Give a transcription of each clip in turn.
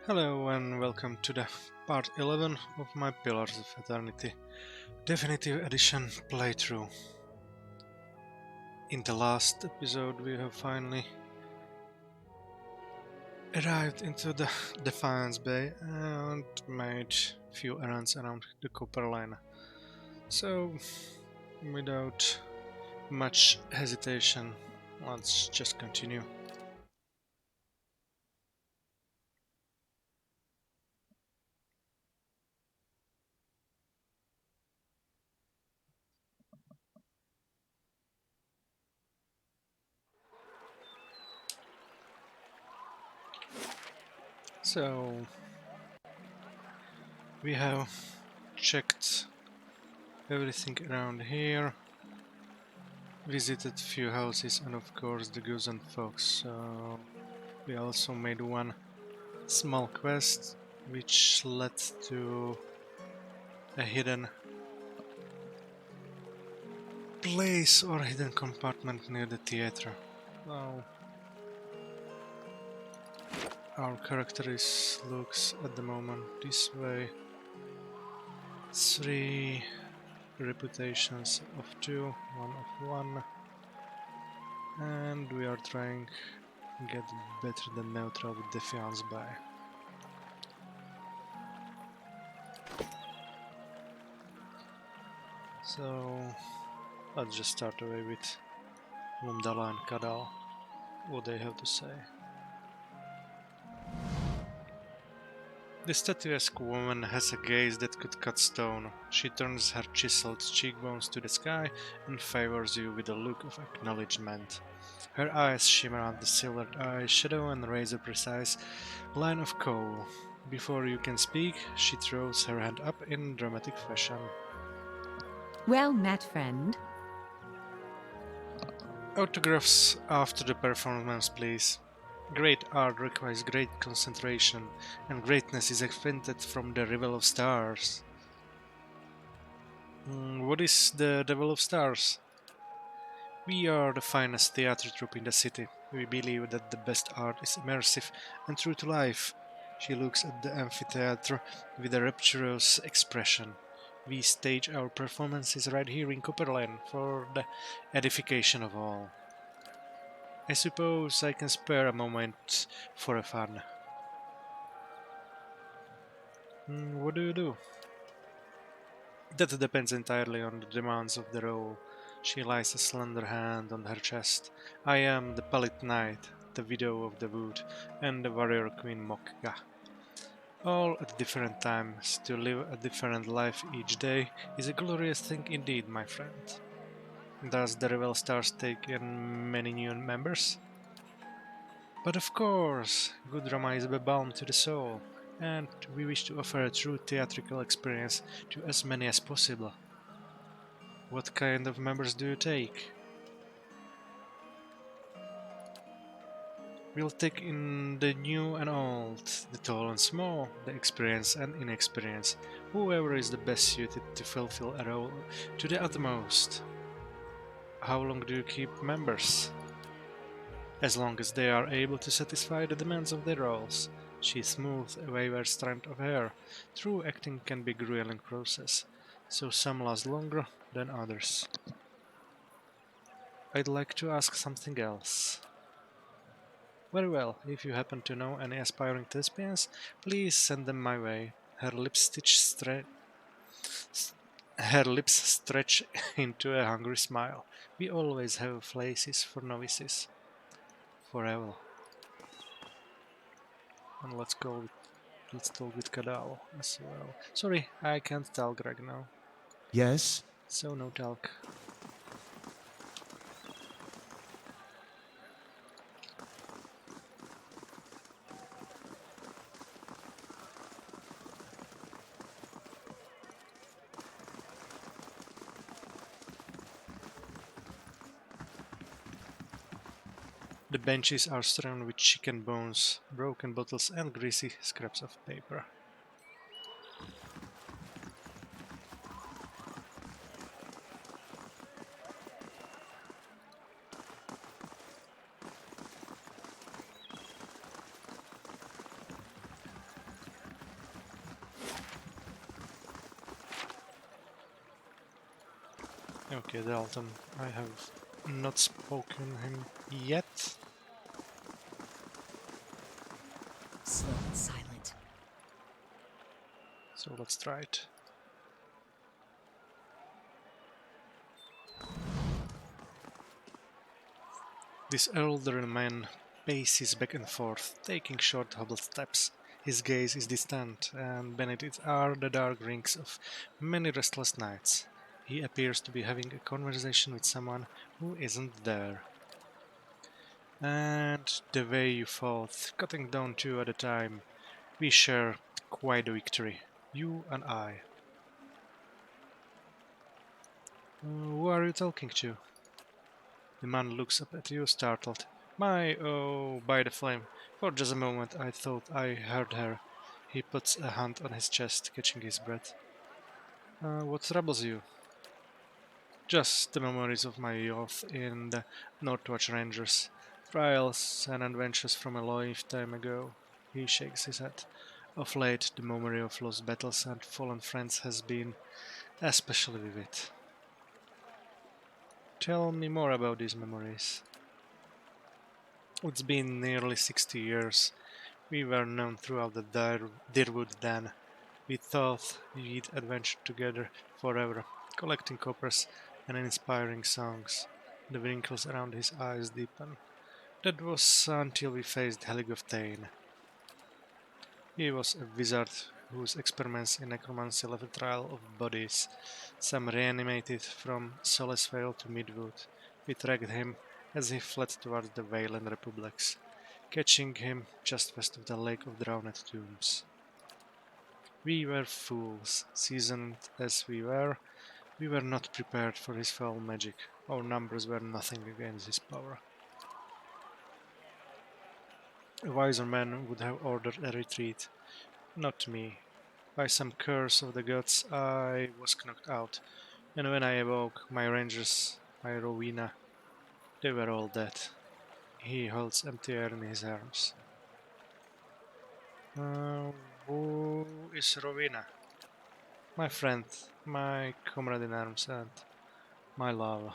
Hello and welcome to the part 11 of my Pillars of Eternity Definitive Edition playthrough. In the last episode we have finally arrived into the Defiance Bay and made few errands around the Copperlane. So, without much hesitation, let's just continue. So, we have checked everything around here, visited few houses, and of course the goose and fox. So we also made one small quest which led to a hidden place or hidden compartment near the theater. Now our character looks at the moment this way. 3 reputations of 2, 1 of 1, and we are trying to get better than neutral with Defiance by. So let's just start away with Mumdala and Kadal, what they have to say. The statuesque woman has a gaze that could cut stone. She turns her chiseled cheekbones to the sky and favors you with a look of acknowledgement. Her eyes shimmer under the silvered eye shadow and razor precise line of coal. Before you can speak, she throws her hand up in dramatic fashion. Well met, friend. Autographs after the performance, please. Great art requires great concentration, and greatness is expected from the Revel of Stars. What is the Revel of Stars? We are the finest theatre troupe in the city. We believe that the best art is immersive and true to life. She looks at the amphitheatre with a rapturous expression. We stage our performances right here in Copperlane for the edification of all. I suppose I can spare a moment for a fun. What do you do? That depends entirely on the demands of the role. She lies a slender hand on her chest. I am the Pallid Knight, the widow of the wood, and the warrior queen Mokga. All at different times. To live a different life each day is a glorious thing indeed, my friend. Does the Revel Stars take in many new members? But of course, good drama is a balm to the soul, and we wish to offer a true theatrical experience to as many as possible. What kind of members do you take? We'll take in the new and old, the tall and small, the experienced and inexperienced, whoever is the best suited to fulfill a role to the utmost. How long do you keep members? As long as they are able to satisfy the demands of their roles. She smoothed a wayward strand of hair. True acting can be a grueling process, so some last longer than others. I'd like to ask something else. Very well, if you happen to know any aspiring thespians, please send them my way. Her lips stretch into a hungry smile. We always have places for novices. Forever. And let's talk with Kadal as well. Sorry, I can't tell Greg now. Yes? So no talk. The benches are strewn with chicken bones, broken bottles and greasy scraps of paper. Okay, Dalton, I have not spoken him yet. Slow and silent. So let's try it. This elderly man paces back and forth, taking short hobbled steps. His gaze is distant, and beneath it are the dark rings of many restless nights. He appears to be having a conversation with someone who isn't there. And the way you fought, cutting down two at a time, we share quite a victory, you and I. Who are you talking to? The man looks up at you, startled. My, oh, by the flame. For just a moment I thought I heard her. He puts a hand on his chest, catching his breath. What troubles you? Just the memories of my youth in the Northwatch Rangers. Trials and adventures from a lifetime ago. He shakes his head. Of late, the memory of lost battles and fallen friends has been especially vivid. Tell me more about these memories. It's been nearly 60 years. We were known throughout the Deerwood then. We thought we'd adventure together forever, collecting coppers and inspiring songs. The wrinkles around his eyes deepened. That was until we faced Heligoftain. He was a wizard whose experiments in necromancy left a trail of bodies, some reanimated from Solacevale to Midwood. We tracked him as he fled towards the Wayland Republics, catching him just west of the Lake of Drowned Tombs. We were fools, seasoned as we were not prepared for his foul magic. Our numbers were nothing against his power. A wiser man would have ordered a retreat, not me. By some curse of the gods, I was knocked out, and when I awoke, my rangers, my Rowena, they were all dead. He holds empty air in his arms. Uh, who is Rowena? My friend, my comrade in arms, and my love.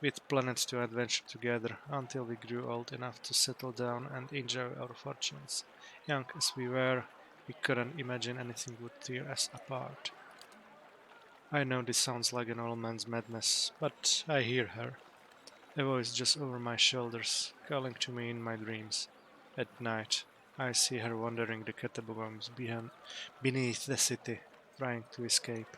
We'd planned to adventure together until we grew old enough to settle down and enjoy our fortunes. Young as we were, we couldn't imagine anything would tear us apart. I know this sounds like an old man's madness, but I hear her, a voice just over my shoulders, calling to me in my dreams. At night, I see her wandering the catacombs beneath the city, trying to escape.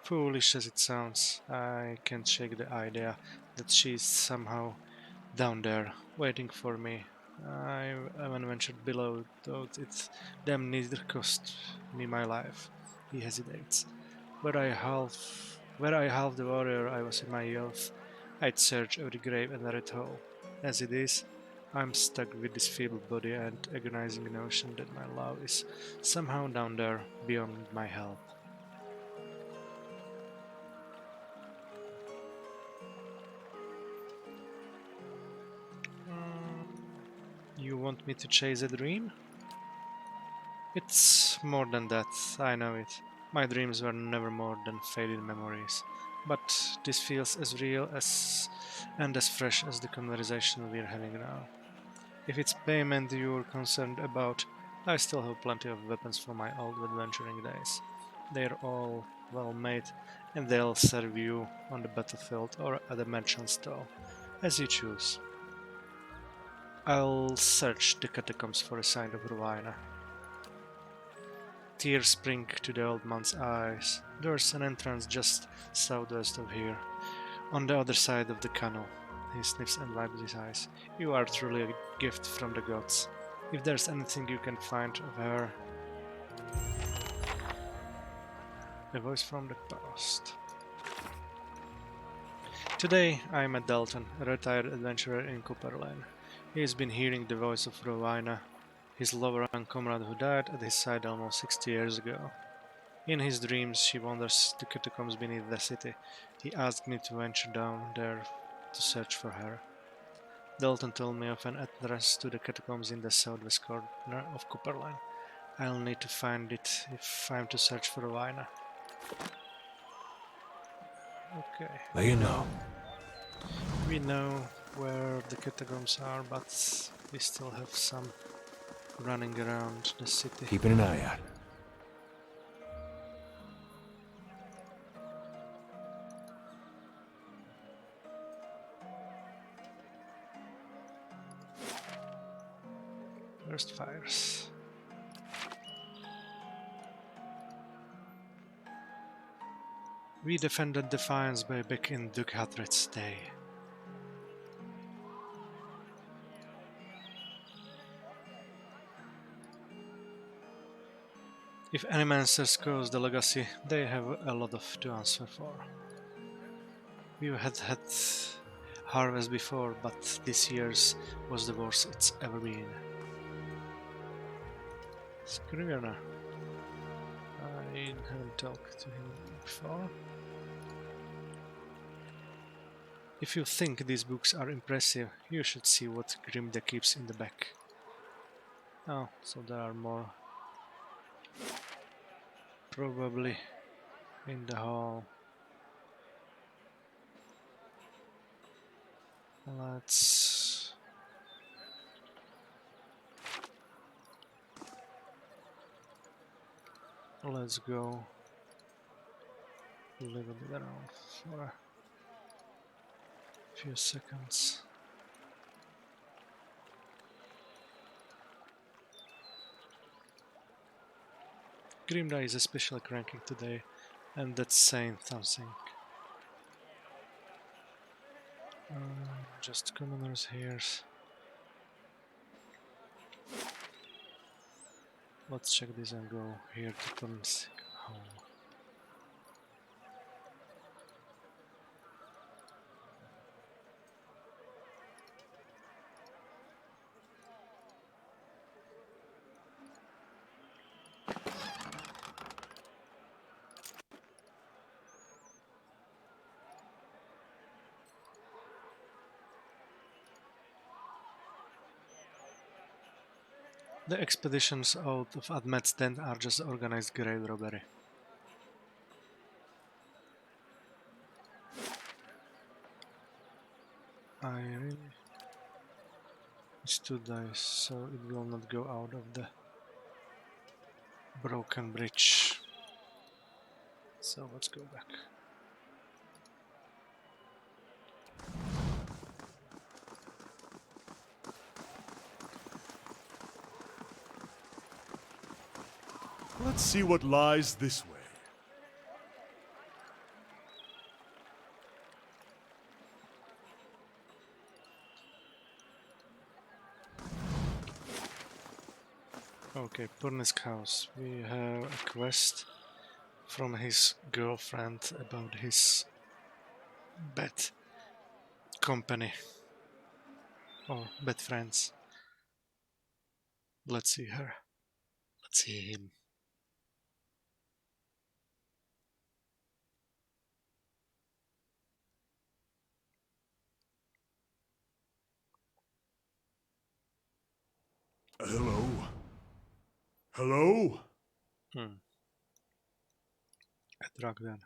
Foolish as it sounds, I can't shake the idea that she's somehow down there, waiting for me. I haven't ventured below, though it damn near cost me my life. He hesitates. Were I half the warrior I was in my youth, I'd search every grave and red hole. As it is, I'm stuck with this feeble body and agonizing notion that my love is somehow down there beyond my help. You want me to chase a dream? It's more than that, I know it. My dreams were never more than faded memories. But this feels as real as and as fresh as the conversation we're having now. If it's payment you're concerned about, I still have plenty of weapons from my old adventuring days. They're all well made, and they'll serve you on the battlefield or at a merchant stall, as you choose. I'll search the catacombs for a sign of Rowena. Tears spring to the old man's eyes. There's an entrance just southwest of here, on the other side of the canal. He sniffs and wipes his eyes. You are truly a gift from the gods. If there's anything you can find of her, a voice from the past. Today I met Dalton, a retired adventurer in Copperlane. He has been hearing the voice of Rowena, his lover and comrade who died at his side almost 60 years ago. In his dreams, she wanders the catacombs beneath the city. He asked me to venture down there to search for her. Dalton told me of an address to the catacombs in the southwest corner of Copperline. I'll need to find it if I'm to search for Rowena. Okay. Laying low. We know where the catacombs are, but we still have some running around the city. Keeping an eye out. First fires. We defended Defiance Bay back in Duke Hatred's day. If Animancers curse the legacy, they have a lot to answer for. We've had harvest before, but this year's was the worst it's ever been. Scrivener. I haven't talked to him before. If you think these books are impressive, you should see what Grimda keeps in the back. Oh, so there are more. Probably in the hall. Let's go a little bit around for a few seconds. Grimda is especially cranky today, and that's saying something. Just commoners here. Let's check this and go here to Pern's home. The expeditions out of Admet's tent are just organized grave robbery. I really stood dice so it will not go out of the broken bridge. So let's go back. Let's see what lies this way. Okay, Purnisk house. We have a quest from his girlfriend about his bad company or bad friends. Let's see her. Let's see him. Hello? Hello? A drug then.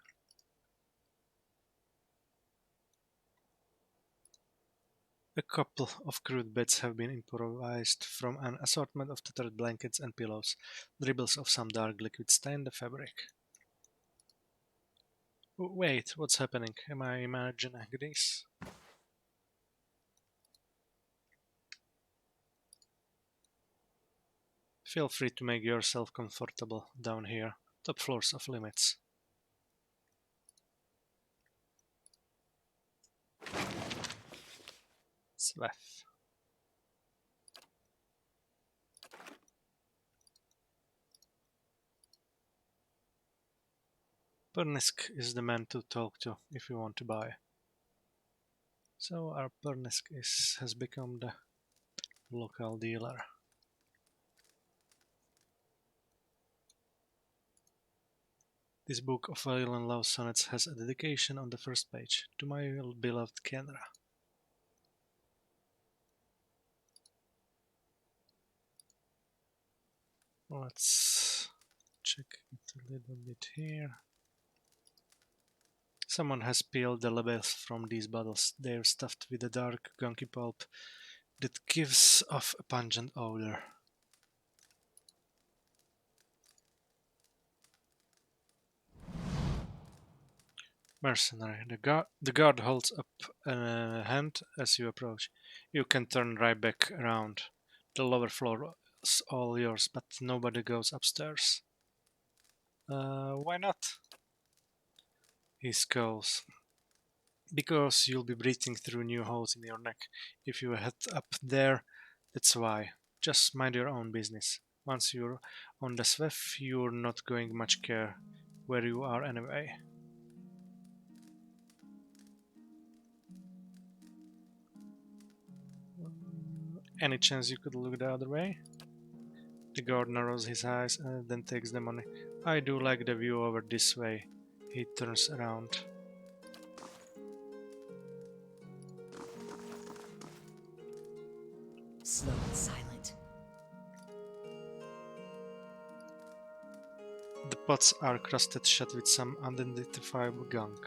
A couple of crude beds have been improvised from an assortment of tattered blankets and pillows. Dribbles of some dark liquid stain the fabric. Wait, what's happening? Am I imagining this? Feel free to make yourself comfortable down here. Top floors of limits. Swaff. Pernisk is the man to talk to if you want to buy. So our Pernisk has become the local dealer. This book of violent love sonnets has a dedication on the first page to my beloved Kenra. Let's check it a little bit here. Someone has peeled the labels from these bottles. They're stuffed with a dark, gunky pulp that gives off a pungent odor. Mercenary. The guard holds up a hand as you approach. You can turn right back around. The lower floor is all yours, but nobody goes upstairs. Why not? He scowls. Because you'll be breathing through new holes in your neck. If you head up there, that's why. Just mind your own business. Once you're on the SWEF, you're not going much care where you are anyway. Any chance you could look the other way? The guard narrows his eyes and then takes the money. I do like the view over this way. He turns around. Slow and silent. The pots are crusted shut with some unidentifiable gunk.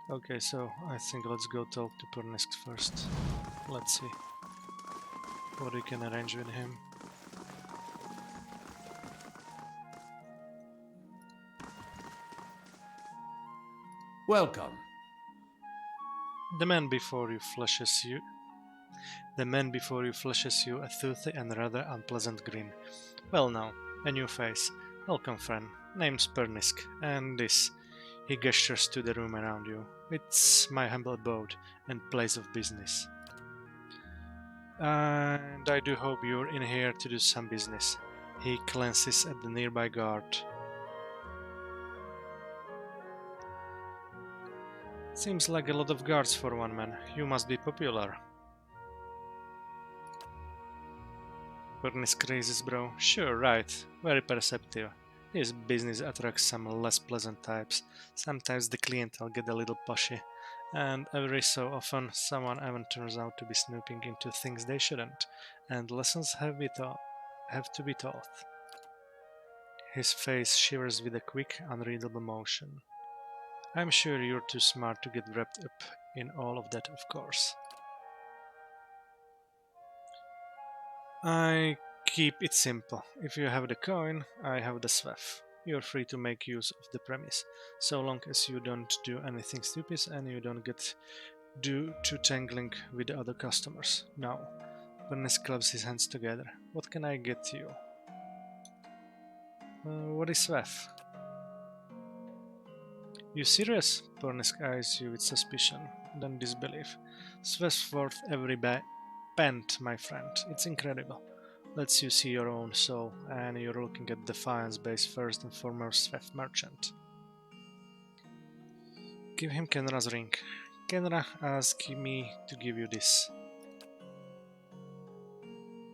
Okay, so I think let's go talk to Pernisk first. Let's see what we can arrange with him. Welcome. The man before you flashes you a toothy and rather unpleasant grin. Well now, a new face. Welcome friend. Name's Pernisk, and this. He gestures to the room around you. It's my humble abode and place of business. And I do hope you're in here to do some business. He glances at the nearby guard. Seems like a lot of guards for one man. You must be popular. Pernisk raises brow. Sure, right. Very perceptive. This business attracts some less pleasant types. Sometimes the clientele get a little pushy, and every so often someone even turns out to be snooping into things they shouldn't, and lessons have to be taught. His face shivers with a quick, unreadable motion. I'm sure you're too smart to get wrapped up in all of that, of course. I keep it simple. If you have the coin, I have the SWEF. You're free to make use of the premise, so long as you don't do anything stupid and you don't get too tangling with the other customers. Now, Bernice clubs his hands together. What can I get you? What is SWEF? You serious? Bernice eyes you with suspicion, then disbelief. SWEF's worth every pant, my friend. It's incredible. Lets you see your own soul, and you're looking at Defiance-based first and foremost SWEF merchant. Give him Kenra's ring. Kenra asked me to give you this.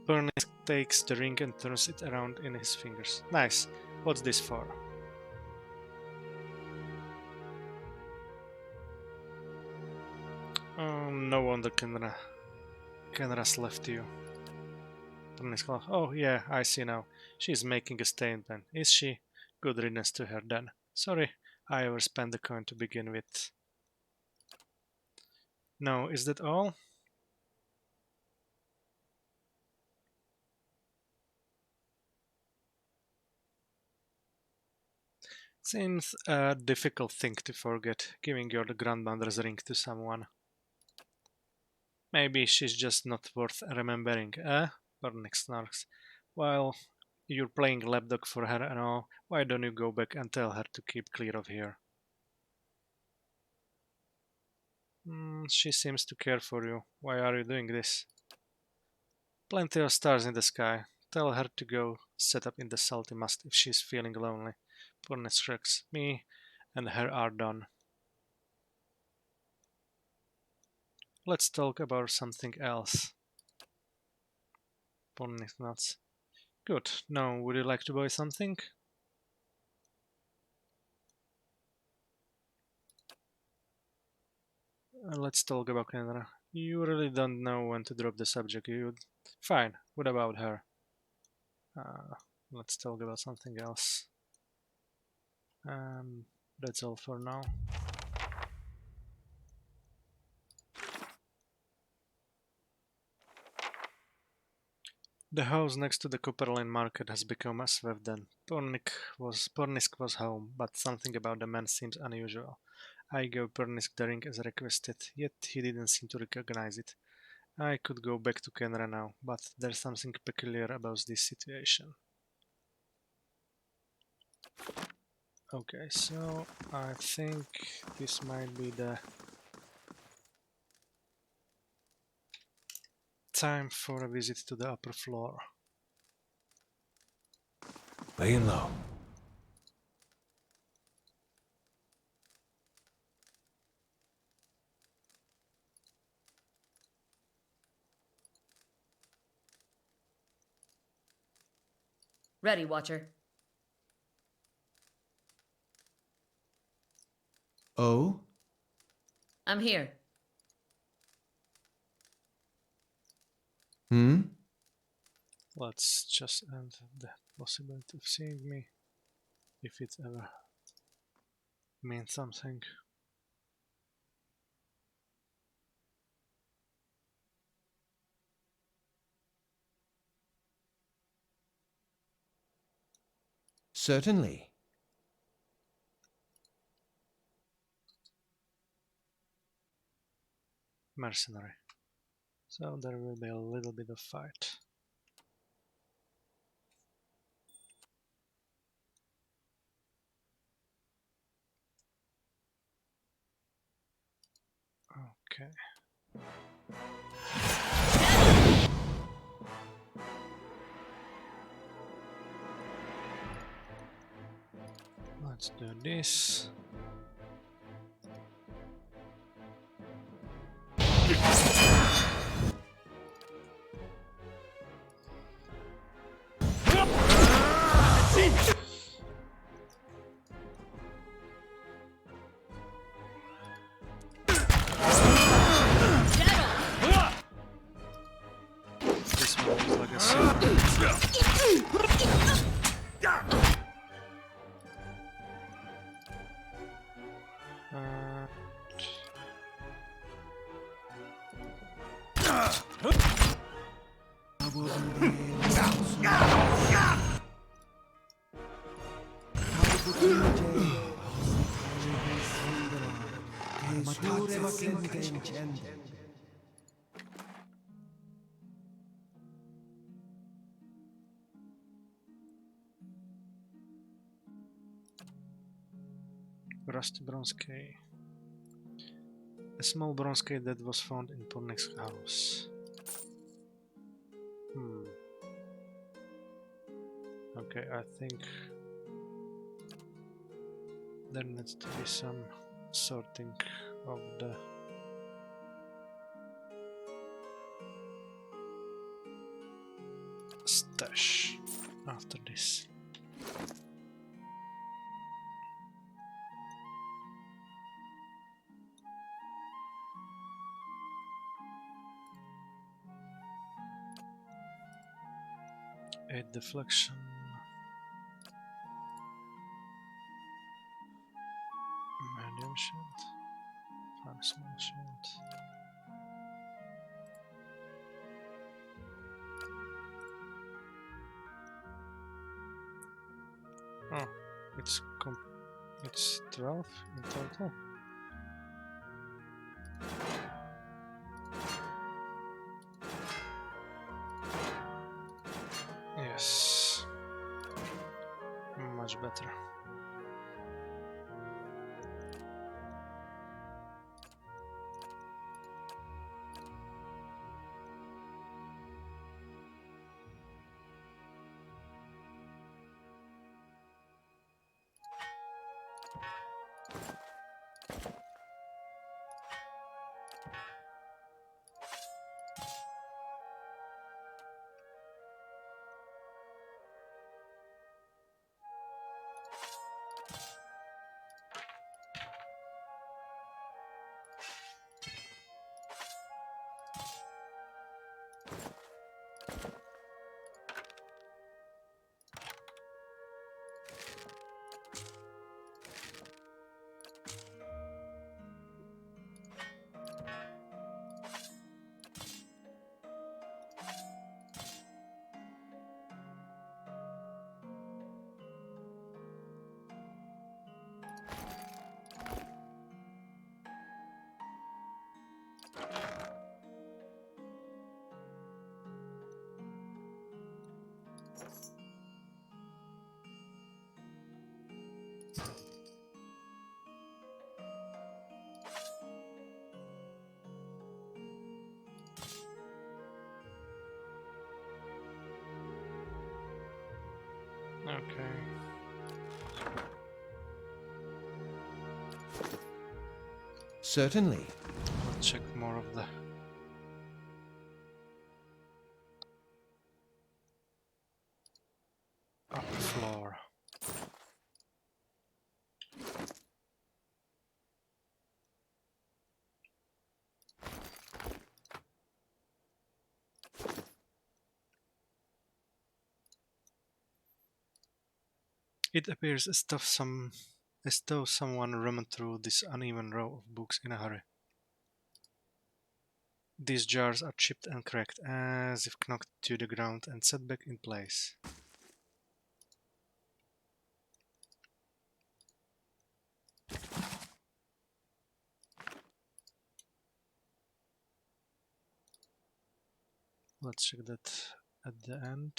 Bernice takes the ring and turns it around in his fingers. Nice. What's this for? Oh, no wonder Kenra's left you. Oh yeah, I see now. She's making a statement. Is she? Good riddance to her then. Sorry, I overspent the coin to begin with. No, is that all? Seems a difficult thing to forget, giving your grandmother's ring to someone. Maybe she's just not worth remembering, eh? Bernick snarks. Well, you're playing lapdog for her and all, why don't you go back and tell her to keep clear of here? She seems to care for you. Why are you doing this? Plenty of stars in the sky. Tell her to go set up in the salty must if she's feeling lonely. Bernick shrugs. Me and her are done. Let's talk about something else. Bernick nods. Good. Now, would you like to buy something? Let's talk about Kendra. You really don't know when to drop the subject, you. Fine. What about her? Let's talk about something else. That's all for now. The house next to the Copperlane market has become a swept den. Pornisk was home, but something about the man seems unusual. I gave Pornisk the ring as requested, yet he didn't seem to recognize it. I could go back to Kenra now, but there's something peculiar about this situation. Okay, so I think this might be the time for a visit to the upper floor. Laying low. Ready, Watcher. Oh? I'm here. Hmm? Let's just end the possibility of seeing me, if it ever means something. Certainly. Mercenary. So there will be a little bit of fight. Okay. Let's do this. This one looks like a silver. Rusty bronze key. A small bronze key that was found in Pornik's house. Okay, I think there needs to be some sorting of the stash after this. Aid deflection. Medium shield. 5 small shield. Oh, it's 12 in total. Yes, much better. Okay. Certainly. Let's check more of the upper floor. It appears as though someone rummaged through this uneven row of books in a hurry. These jars are chipped and cracked, as if knocked to the ground and set back in place. Let's check that at the end.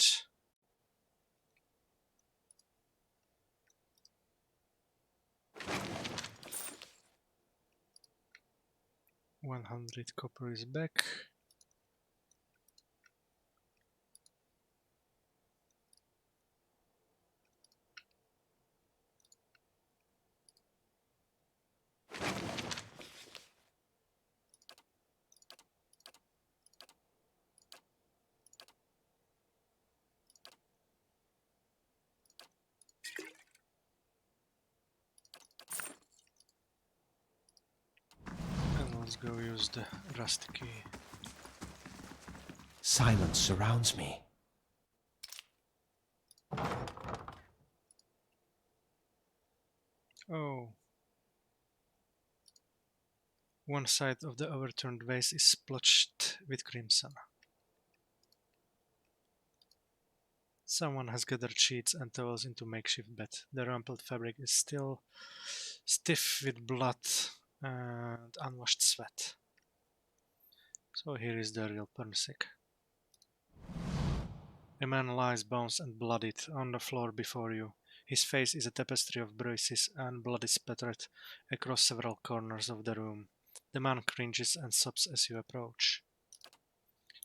100 copper is back. And let's go use the rusty key. Silence surrounds me. Oh. One side of the overturned vase is splotched with crimson. Someone has gathered sheets and towels into makeshift bed. The rumpled fabric is still stiff with blood and unwashed sweat. So here is the real Pernsic. A man lies bones and bloodied on the floor before you. His face is a tapestry of bruises and blood is spattered across several corners of the room. The man cringes and sobs as you approach.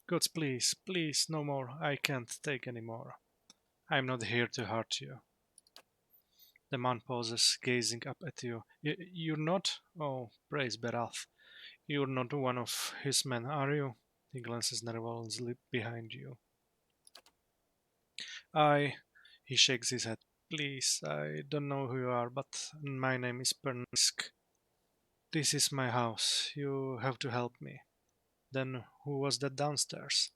Gods, please, please, no more. I can't take any more. I'm not here to hurt you. The man pauses, gazing up at you. You're not? Oh, praise Berath. You're not one of his men, are you? He glances nervously behind you. He shakes his head. Please, I don't know who you are, but my name is Pernisk. This is my house. You have to help me. Then who was that downstairs?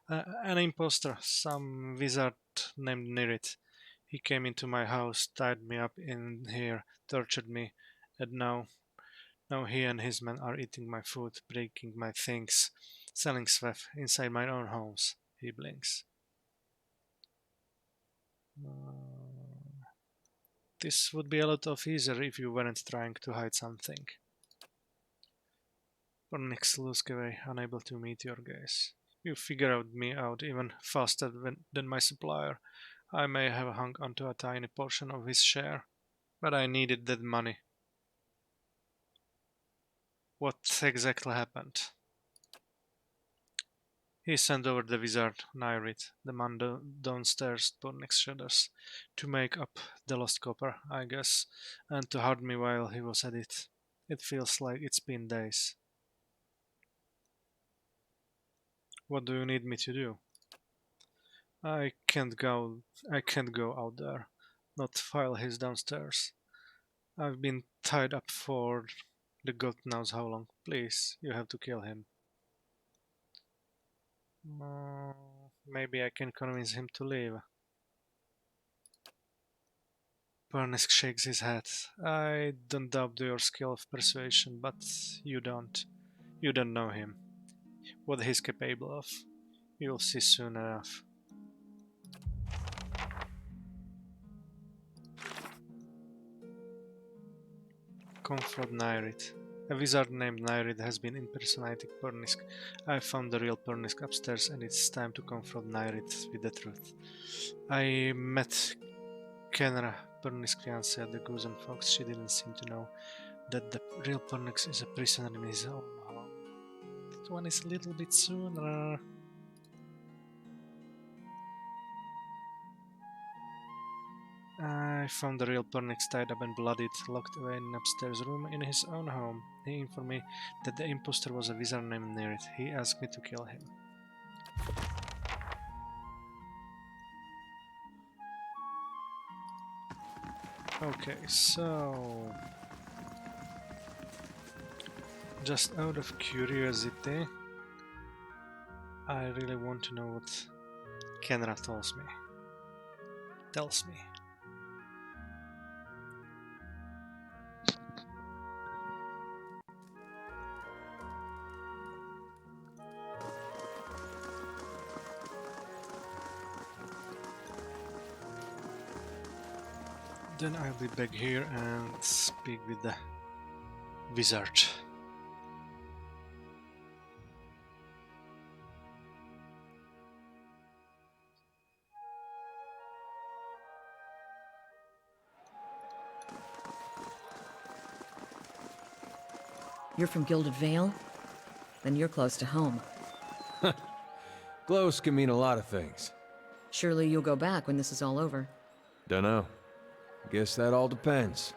An impostor, some wizard named Nirit. He came into my house, tied me up in here, tortured me, and now he and his men are eating my food, breaking my things, selling stuff inside my own homes. He blinks. This would be a lot of easier if you weren't trying to hide something. Onyx looks away, unable to meet your gaze. You figured me out even faster than my supplier. I may have hung onto a tiny portion of his share, but I needed that money. What exactly happened? He sent over the wizard, Nyrit, the man downstairs, Pornix shudders, to make up the lost copper, I guess, and to hurt me while he was at it. It feels like it's been days. What do you need me to do? I can't go I can't go out there. Not while he's downstairs. I've been tied up for the god knows how long. Please, you have to kill him. Maybe I can convince him to leave. Pernisk shakes his head. I don't doubt your skill of persuasion, but you don't. You don't know him. What he's capable of. You'll see soon enough. Confront Nyrit. A wizard named Nyrit has been impersonating Pernisk. I found the real Pernisk upstairs and it's time to confront Nyrit with the truth. I met Kenra, Pernisk's fiancée, at the Goose and Fox. She didn't seem to know that the real Pernisk is a prisoner in his own home. That one is a little bit sooner. I found the real Pernix tied up and bloodied, locked away in an upstairs room in his own home. He informed me that the imposter was a wizard named near it. He asked me to kill him. Okay, so... just out of curiosity, I really want to know what Kenra tells me. Then I'll be back here and speak with the wizard. You're from Gilded Vale? Then you're close to home. Close can mean a lot of things. Surely you'll go back when this is all over. Dunno. Guess that all depends.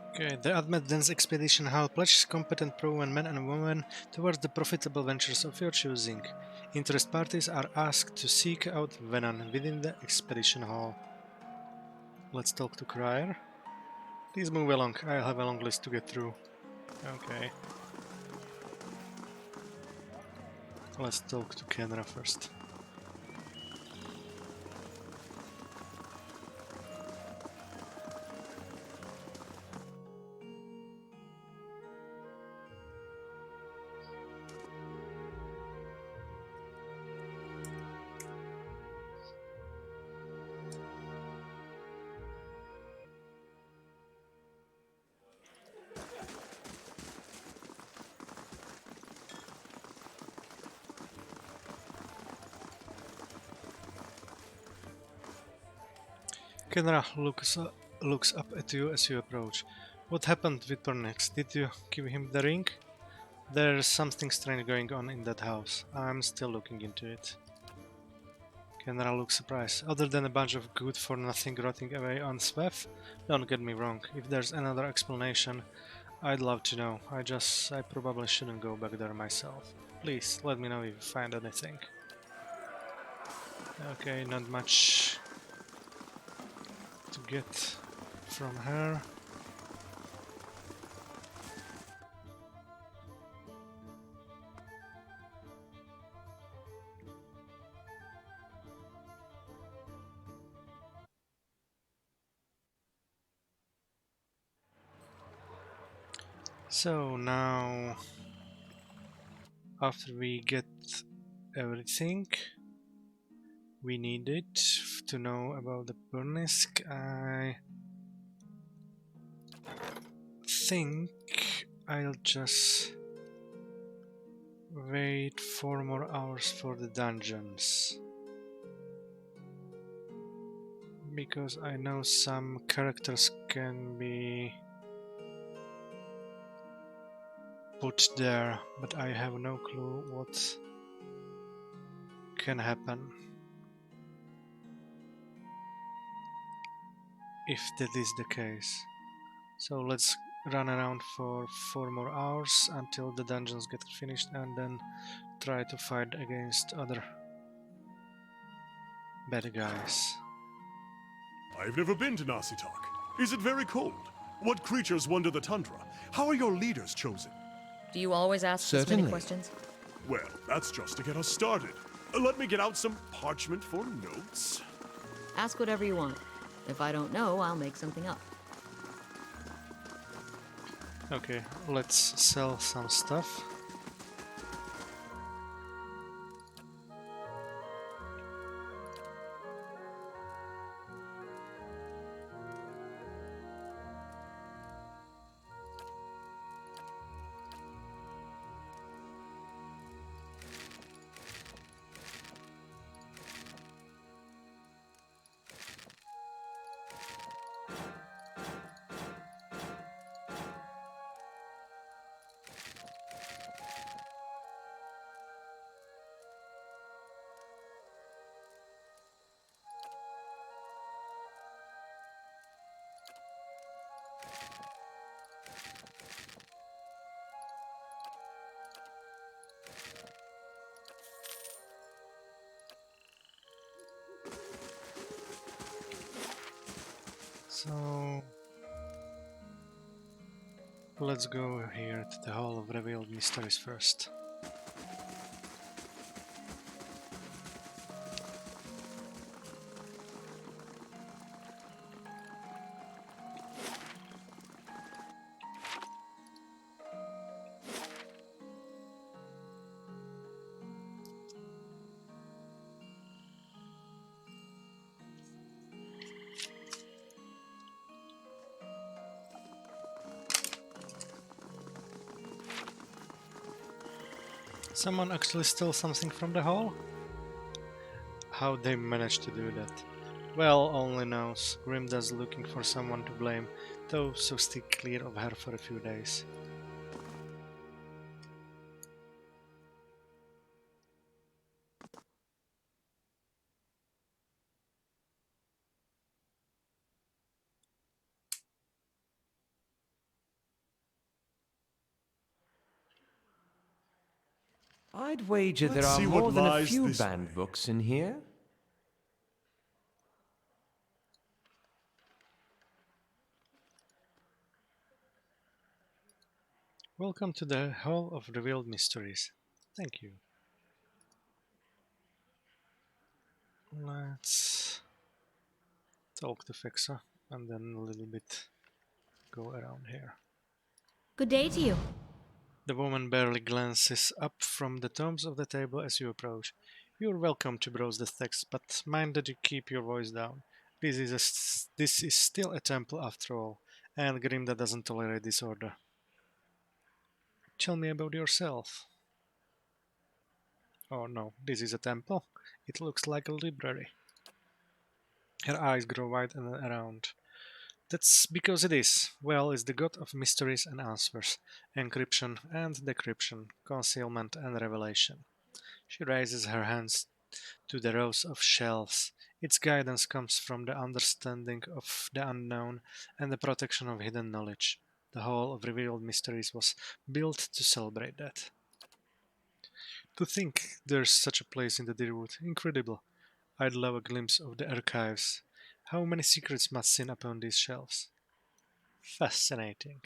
Okay, the Admetden's expedition hall pledges competent proven men and women towards the profitable ventures of your choosing. Interest parties are asked to seek out Venom within the expedition hall. Let's talk to Crier. Please move along, I'll have a long list to get through. Okay. Let's talk to Kenra first. Kenra looks up at you as you approach. What happened with Pernix? Did you give him the ring? There's something strange going on in that house. I'm still looking into it. Kenra looks surprised. Other than a bunch of good-for-nothing rotting away on Sweth? Don't get me wrong. If there's another explanation, I'd love to know. I probably shouldn't go back there myself. Please, let me know if you find anything. Okay, not much to get from her. So now, after we get everything we needed to know about the Burnisk, I think I'll just wait 4 more hours for the dungeons, because I know some characters can be put there, but I have no clue what can happen if that is the case. So let's run around for 4 more hours until the dungeons get finished, and then try to fight against other bad guys. I've never been to Nasitak. Is it very cold? What creatures wander the tundra? How are your leaders chosen? Do you always ask this Certainly. many questions? Well, that's just to get us started. Let me get out some parchment for notes. Ask whatever you want. If I don't know, I'll make something up. Okay, let's sell some stuff. So let's go here to the Hall of Revealed Mysteries first. Someone actually stole something from the hall? How they managed to do that? Well, only knows. Grimda's looking for someone to blame, though, so stay clear of her for a few days. I'd wager Let's there are see what more than a lies few this banned way. books in here. Welcome to the Hall of Revealed Mysteries. Thank you. Let's talk to Fexa and then a little bit go around here. Good day to you. The woman barely glances up from the tomes of the table as you approach. You're welcome to browse the text, but mind that you keep your voice down. This is still a temple after all, and Grimda doesn't tolerate disorder. Tell me about yourself. Oh no, this is a temple? It looks like a library. Her eyes grow wide and around. That's because it is. Well, it's the god of mysteries and answers, encryption and decryption, concealment and revelation. She raises her hands to the rows of shelves. Its guidance comes from the understanding of the unknown and the protection of hidden knowledge. The Hall of Revealed Mysteries was built to celebrate that. To think there's such a place in the Deerwood. Incredible. I'd love a glimpse of the archives. How many secrets must sit upon these shelves? Fascinating.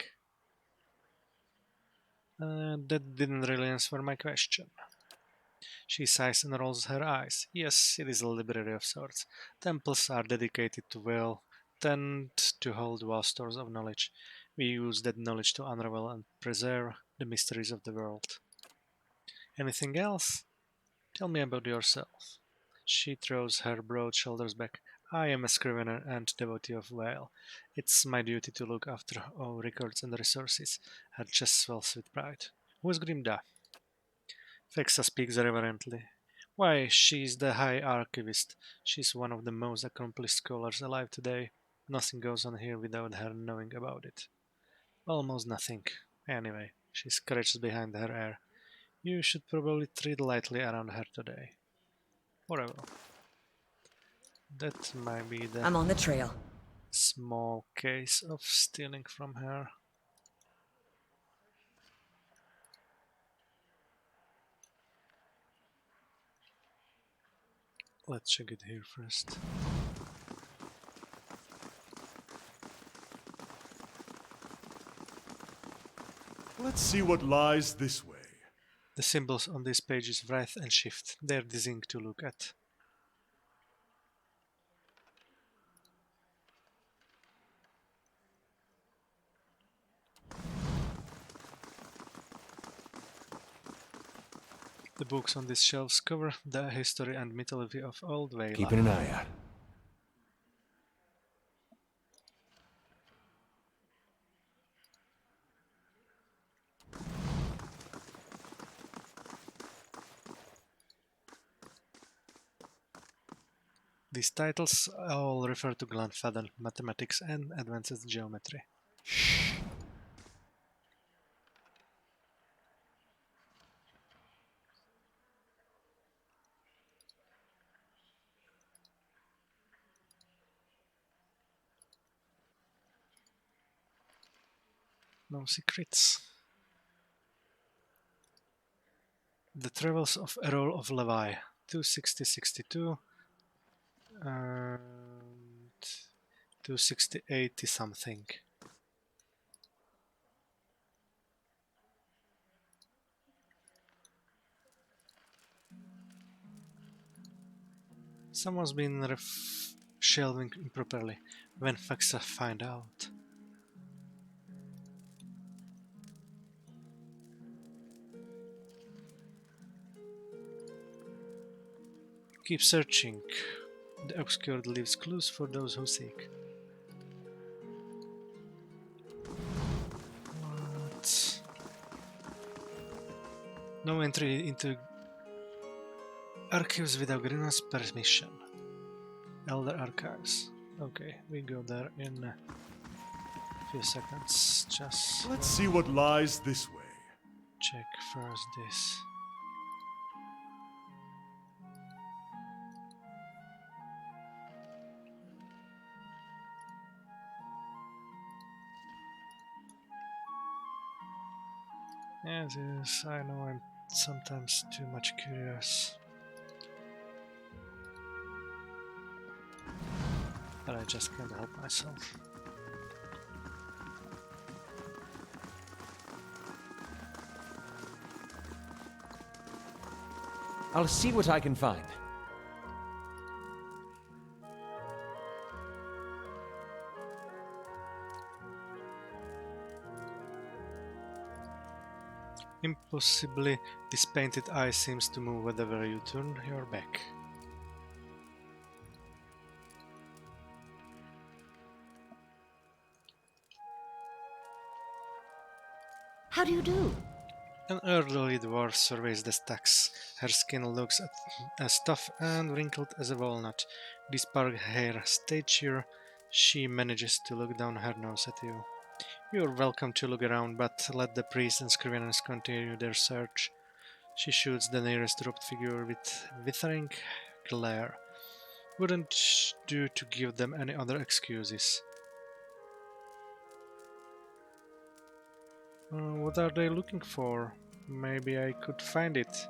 That didn't really answer my question. She sighs and rolls her eyes. Yes, it is a library of sorts. Temples are dedicated to tend to hold vast stores of knowledge. We use that knowledge to unravel and preserve the mysteries of the world. Anything else? Tell me about yourself. She throws her broad shoulders back. I am a scrivener and devotee of Vale. It's my duty to look after all records and resources. Her chest swells with pride. Who is Grimda? Fexa speaks reverently. Why, she's the High Archivist. She's one of the most accomplished scholars alive today. Nothing goes on here without her knowing about it. Almost nothing. Anyway, she scratches behind her ear. You should probably tread lightly around her today. Whatever. That might be the I'm on the trail. small case of stealing from her. Let's check it here first. Let's see what lies this way. The symbols on these pages writhe and shift. They're dizzying to look at. The books on these shelves cover the history and mythology of Old Vela. Keeping an eye out. These titles all refer to Glenfadden, mathematics and advanced geometry. No secrets. The Travels of Errol of Levi, 260-62 and 260, 80 something. Someone's been shelving improperly. When Faxa find out. Keep searching. The obscured leaves clues for those who seek. What? No entry into archives without Greenland's permission. Elder Archives. Okay, we go there in a few seconds. Just Let's see what lies this way. check first this. Yes, I know I'm sometimes too much curious. But I just can't help myself. I'll see what I can find. Impossibly, this painted eye seems to move whenever you turn your back. How do you do? An elderly dwarf surveys the stacks. Her skin looks as tough and wrinkled as a walnut. Despite her stature, she manages to look down her nose at you. You're welcome to look around, but let the priest and scriveners continue their search. She shoots the nearest robed figure with withering glare. Wouldn't do to give them any other excuses. What are they looking for? Maybe I could find it.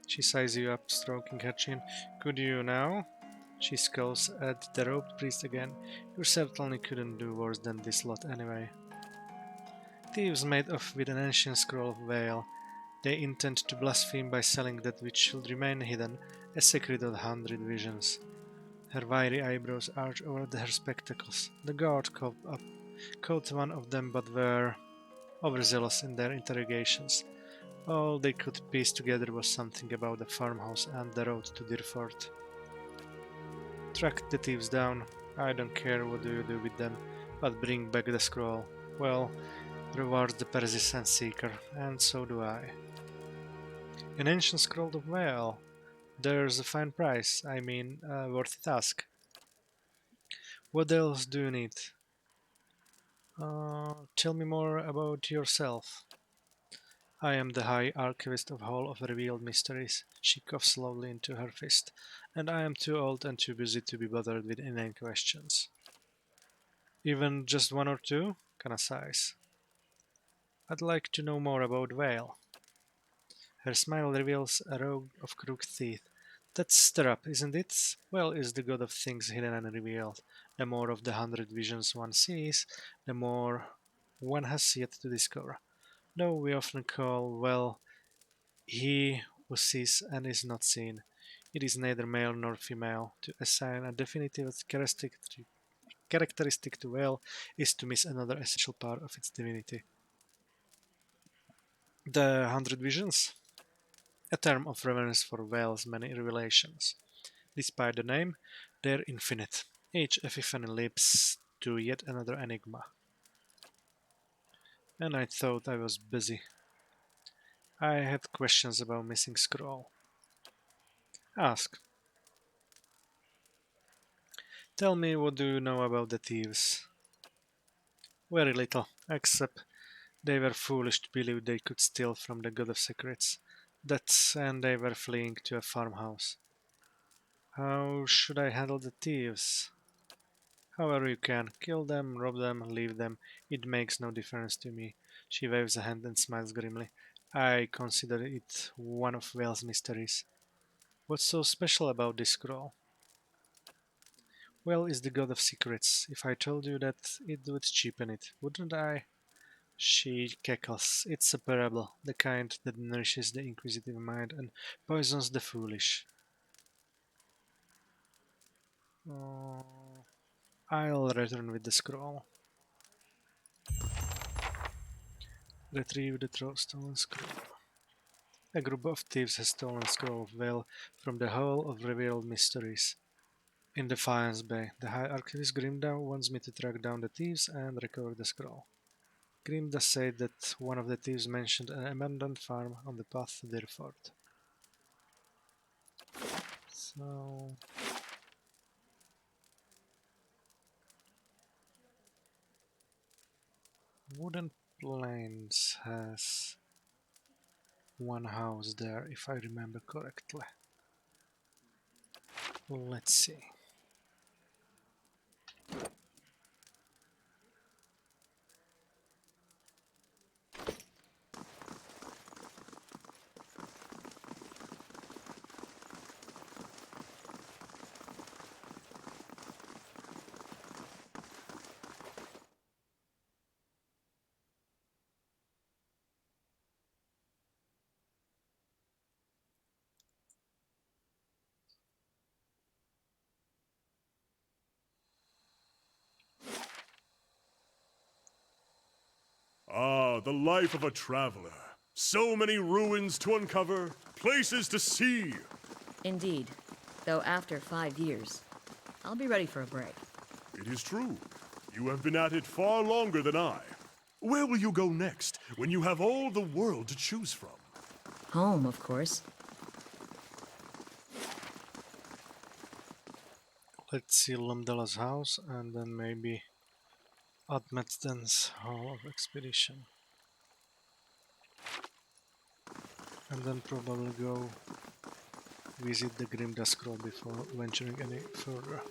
She sizes you up, stroking her chin. Could you now? She scowls at the robed priest again. You certainly couldn't do worse than this lot anyway. Thieves made off with an ancient scroll of Veil. They intend to blaspheme by selling that which should remain hidden, a secret of 100 visions. Her wiry eyebrows arch over her spectacles. The guard caught one of them but were overzealous in their interrogations. All they could piece together was something about the farmhouse and the road to Dirford. Track the thieves down. I don't care what you do with them, but bring back the scroll. Well, rewards the persistent seeker, and so do I. An ancient scroll of Veil. There's a fine price, I mean, worth it ask. What else do you need? Tell me more about yourself. I am the High Archivist of Hall of Revealed Mysteries. She coughs slowly into her fist, and I am too old and too busy to be bothered with inane questions. Even just one or two? Kana sighs. I'd like to know more about Vale. Her smile reveals a row of crooked teeth. That's stirrup, isn't it? Well, is the god of things hidden and revealed. The more of the 100 visions one sees, the more one has yet to discover. Though we often call, well, he who sees and is not seen. It is neither male nor female. To assign a definitive characteristic to Vale is to miss another essential part of its divinity. The 100 visions? A term of reverence for Vale's many revelations. Despite the name, they're infinite. Each epiphany leads to yet another enigma. And I thought I was busy. I had questions about missing scroll. Ask. Tell me, what do you know about the thieves? Very little, except they were foolish to believe they could steal from the God of Secrets. And they were fleeing to a farmhouse. How should I handle the thieves? However you can. Kill them, rob them, leave them. It makes no difference to me. She waves a hand and smiles grimly. I consider it one of Vale's mysteries. What's so special about this scroll? Well is the god of secrets. If I told you that, it would cheapen it, wouldn't I? She cackles. It's a parable, the kind that nourishes the inquisitive mind and poisons the foolish. Oh, I'll return with the scroll. Retrieve the stolen scroll. A group of thieves has stolen Scroll of Veil from the Hall of Revealed Mysteries in Defiance Bay. The High Archivist Grimda wants me to track down the thieves and recover the scroll. Grimda said that one of the thieves mentioned an abandoned farm on the path to their fort. So... Wooden Plains has one house there, if I remember correctly. Let's see. Ah, the life of a traveler. So many ruins to uncover, places to see. Indeed. Though after 5 years, I'll be ready for a break. It is true. You have been at it far longer than I. Where will you go next, when you have all the world to choose from? Home, of course. Let's see Lumdala's house and then maybe Admetden's Hall of Expedition. And then probably go visit the Grimda Scroll before venturing any further.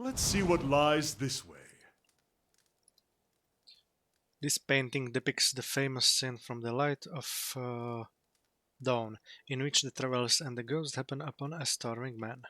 Let's see what lies this way. This painting depicts the famous scene from the Light of Dawn, in which the travelers and the ghost happen upon a starving man.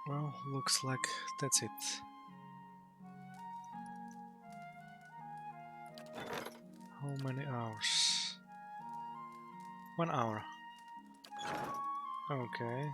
Well, looks like that's it. How many hours? 1 hour. Okay.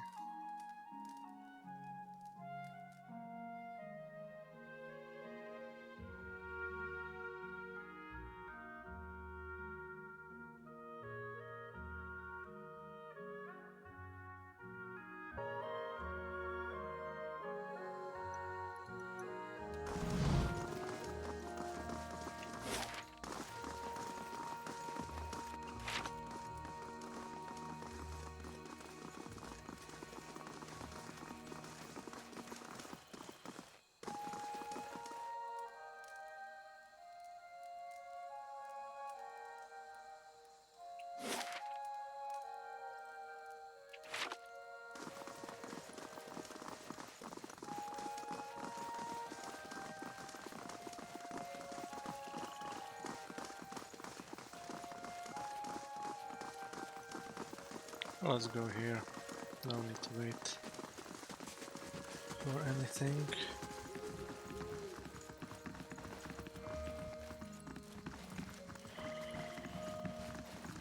Let's go here. No need to wait for anything.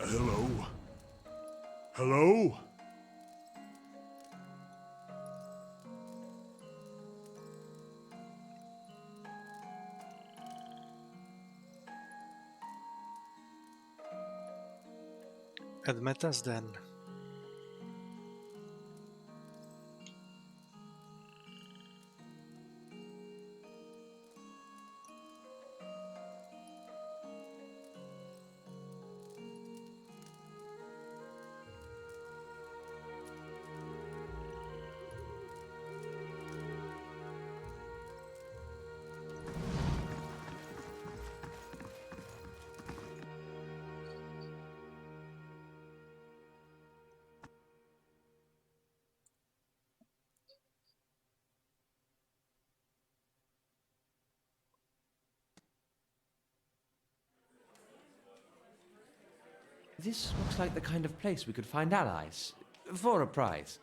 Hello? Hello? Admit us then. This looks like the kind of place we could find allies. For a prize.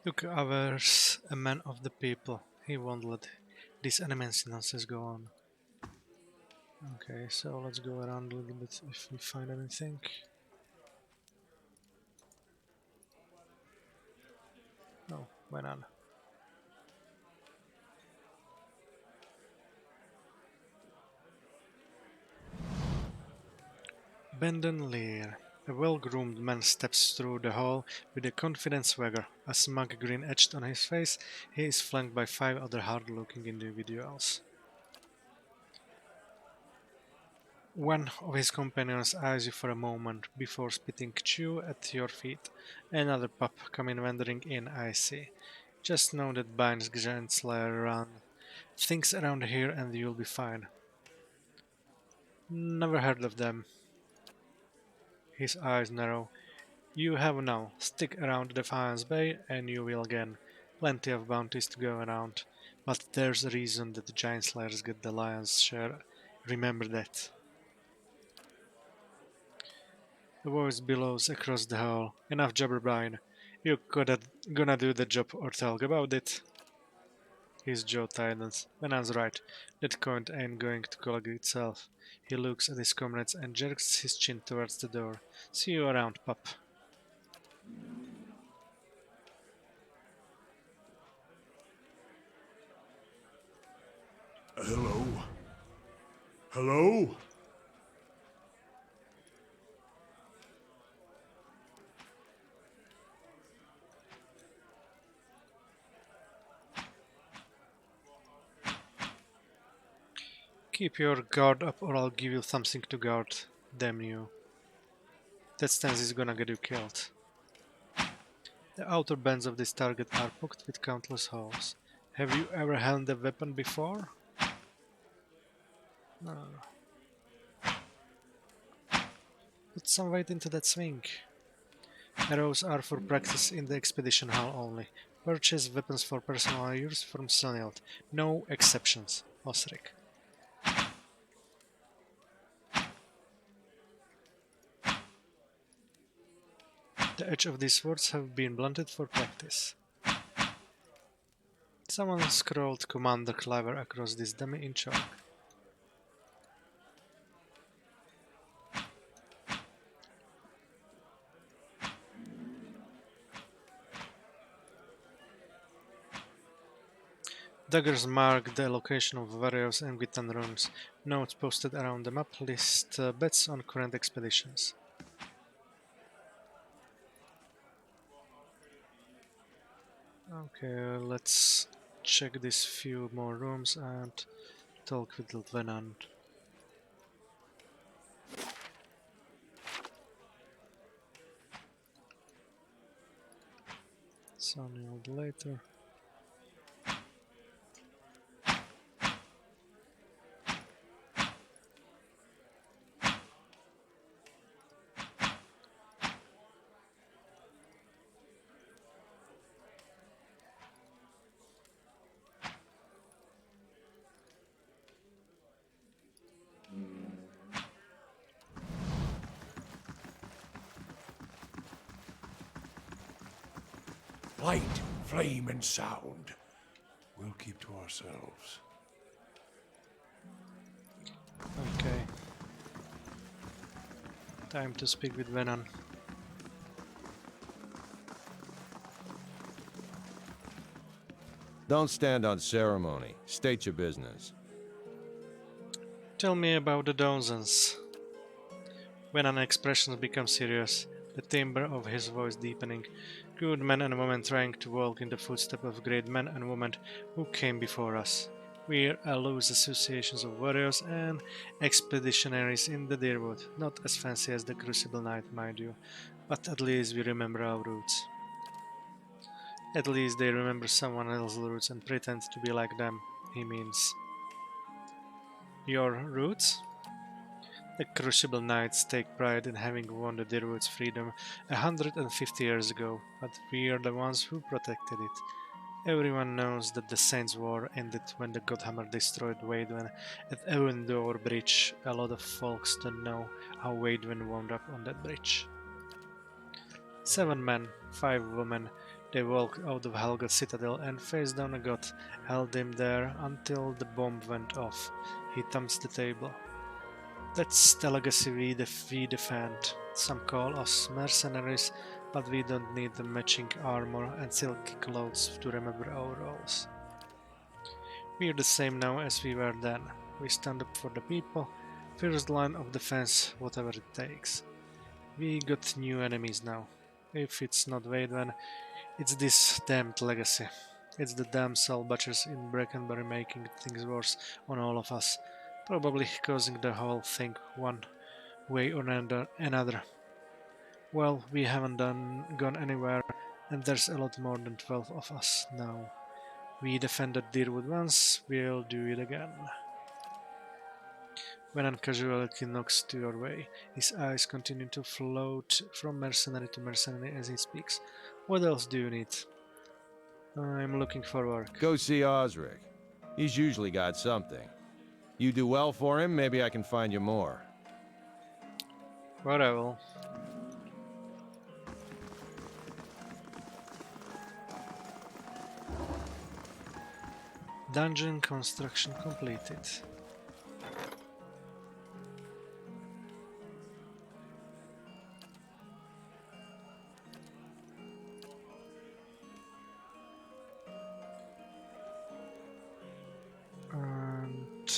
Look, ours, a man of the people. He won't let this enemies nonsense go on. Okay, so let's go around a little bit if we find anything. No, why not? Bendon Lear. A well-groomed man steps through the hall with a confident swagger. A smug grin etched on his face, he is flanked by 5 other hard-looking individuals. One of his companions eyes you for a moment before spitting chew at your feet. Another pup coming wandering in, I see. Just know that binds giant slayer around things around here and you'll be fine. Never heard of them. His eyes narrow. You have now. Stick around Defiance Bay and you will gain plenty of bounties to go around. But there's a reason that the giant slayers get the lion's share. Remember that. The voice billows across the hall. Enough jabberbrine. You gonna do the job or talk about it? His jaw tightens. Benan's right. That coin ain't going to collect itself. He looks at his comrades and jerks his chin towards the door. See you around, pup. Hello? Hello? Keep your guard up or I'll give you something to guard. Damn you. That stance is gonna get you killed. The outer bands of this target are pocked with countless holes. Have you ever held a weapon before? No. Put some weight into that swing. Arrows are for practice in the expedition hall only. Purchase weapons for personal use from Sonild. No exceptions. Osric. The edge of these swords have been blunted for practice. Someone scrolled Commander Cliver across this dummy in chalk. Daggers mark the location of various Anglican rooms. Notes posted around the map list bets on current expeditions. Okay, let's check these few more rooms and talk with Lieutenant. Sonild later. Light, flame, and sound. We'll keep to ourselves. Okay. Time to speak with Venom. Don't stand on ceremony. State your business. Tell me about the dozens. When an expression becomes serious, the timbre of his voice deepening, good men and women trying to walk in the footsteps of great men and women who came before us. We're a loose associations of warriors and expeditionaries in the Deerwood, not as fancy as the Crucible Knight, mind you, but at least we remember our roots. At least they remember someone else's roots and pretend to be like them, he means. Your roots? The Crucible Knights take pride in having won the Deerwood's freedom 150 years ago, but we are the ones who protected it. Everyone knows that the Saints' War ended when the Godhammer destroyed Waidwen at Ewendour Bridge. A lot of folks don't know how Waidwen wound up on that bridge. 7 men, 5 women, they walked out of Helga's citadel and face down a god, held him there until the bomb went off. He thumps the table. That's the legacy we defend. Some call us mercenaries, but we don't need the matching armor and silky clothes to remember our roles. We're the same now as we were then. We stand up for the people, first line of defense, whatever it takes. We got new enemies now. If it's not Waidwen, it's this damned legacy. It's the damn soul butchers in Brackenbury making things worse on all of us, probably causing the whole thing one way or another. Well, we haven't gone anywhere, and there's a lot more than 12 of us now. We defended Deerwood once, we'll do it again. When a casualty knocks to your way, his eyes continue to float from mercenary to mercenary as he speaks. What else do you need? I'm looking for work. Go see Osric. He's usually got something. You do well for him, maybe I can find you more. Whatever. Dungeon construction completed. And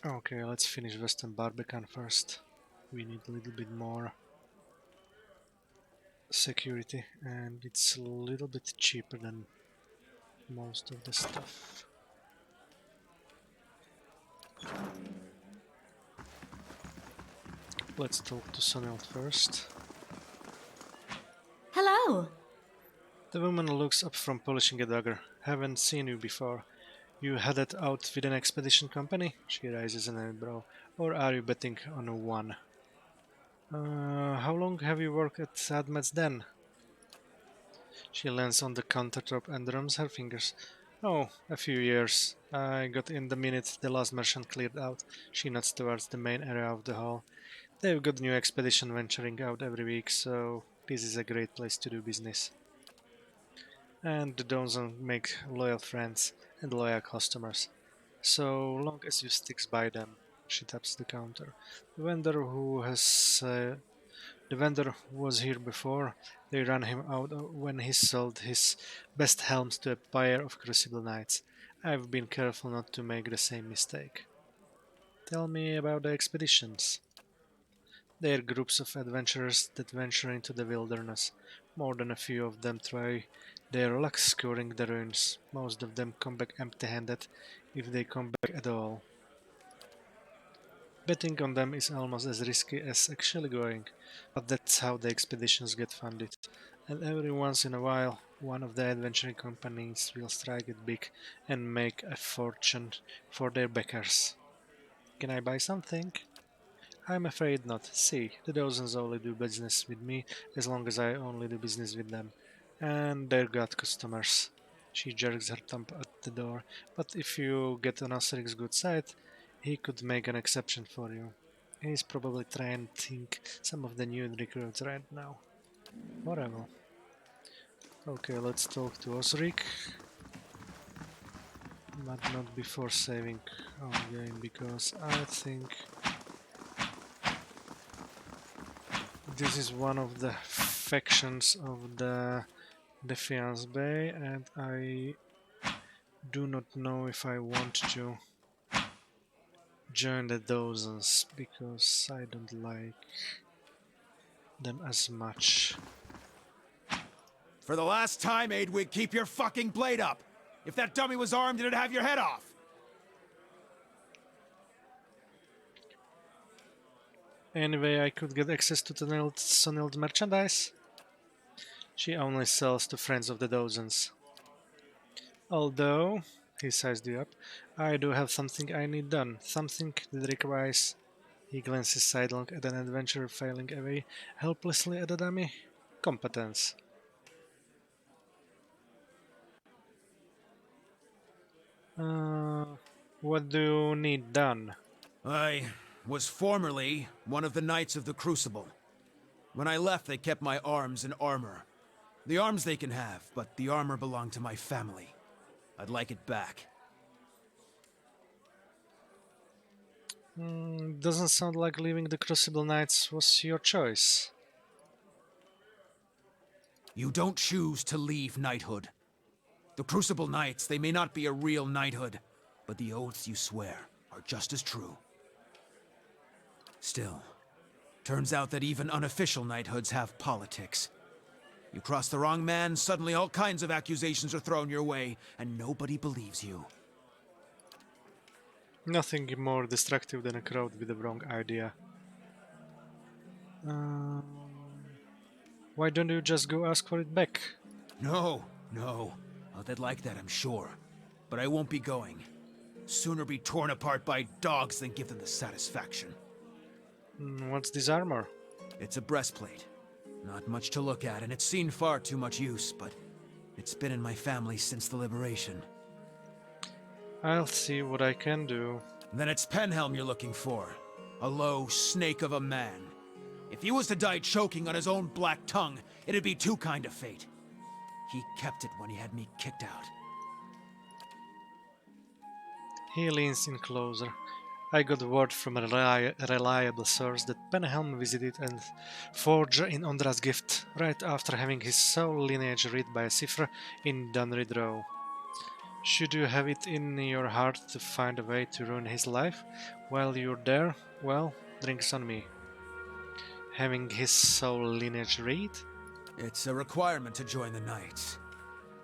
okay, let's finish Western Barbican first. We need a little bit more security, and it's a little bit cheaper than most of the stuff. Let's talk to Sunil first. Hello. The woman looks up from polishing a dagger. Haven't seen you before. You headed out with an expedition company? She raises an eyebrow. Or are you betting on a one? How long have you worked at Admet's Den? She lands on the countertop and drums her fingers. Oh, a few years. I got in the minute the last merchant cleared out. She nods towards the main area of the hall. They've got new expedition venturing out every week, so this is a great place to do business. And the Donzon make loyal friends and loyal customers. So long as you sticks by them. She taps the counter. The vendor who has the vendor was here before. They ran him out when he sold his best helms to a pair of Crucible Knights. I've been careful not to make the same mistake. Tell me about the expeditions. They're groups of adventurers that venture into the wilderness. More than a few of them try their luck scouring the ruins. Most of them come back empty-handed, if they come back at all. Betting on them is almost as risky as actually going, but that's how the expeditions get funded. And every once in a while, one of the adventuring companies will strike it big and make a fortune for their backers. Can I buy something? I'm afraid not. See, the dozens only do business with me as long as I only do business with them. And they're got customers. She jerks her thumb at the door. But if you get on Asterix's good side, he could make an exception for you. He's probably trying to think some of the new recruits right now. Whatever. Okay, let's talk to Osric. But not before saving our game, because I think this is one of the factions of the Defiance Bay, and I do not know if I want to join the Dozens, because I don't like them as much. For the last time, Aidwig, keep your fucking blade up! If that dummy was armed, it'd have your head off! Anyway, I could get access to Sonild's merchandise. She only sells to friends of the Dozens. Although, he sized you up, I do have something I need done. Something that requires... He glances sidelong at an adventurer failing away helplessly at a dummy. Competence. What do you need done? I was formerly one of the Knights of the Crucible. When I left, they kept my arms and armor. The arms they can have, but the armor belonged to my family. I'd like it back. Doesn't sound like leaving the Crucible Knights was your choice. You don't choose to leave knighthood. The Crucible Knights, they may not be a real knighthood, but the oaths you swear are just as true. Still, turns out that even unofficial knighthoods have politics. You cross the wrong man, suddenly all kinds of accusations are thrown your way, and nobody believes you. Nothing more destructive than a crowd with the wrong idea. Why don't you just go ask for it back? No. Oh, they'd like that, I'm sure. But I won't be going. Sooner be torn apart by dogs than give them the satisfaction. What's this armor? It's a breastplate. Not much to look at, and it's seen far too much use, but it's been in my family since the liberation. I'll see what I can do. Then it's Penhelm you're looking for. A low snake of a man. If he was to die choking on his own black tongue, it'd be too kind of fate. He kept it when he had me kicked out. He leans in closer. I got word from a reliable source that Penhelm visited and forged in Ondra's gift right after having his soul lineage read by a cipher in Dunrid Row. Should you have it in your heart to find a way to ruin his life while you're there, well, drinks on me. Having his soul lineage read? It's a requirement to join the Knights.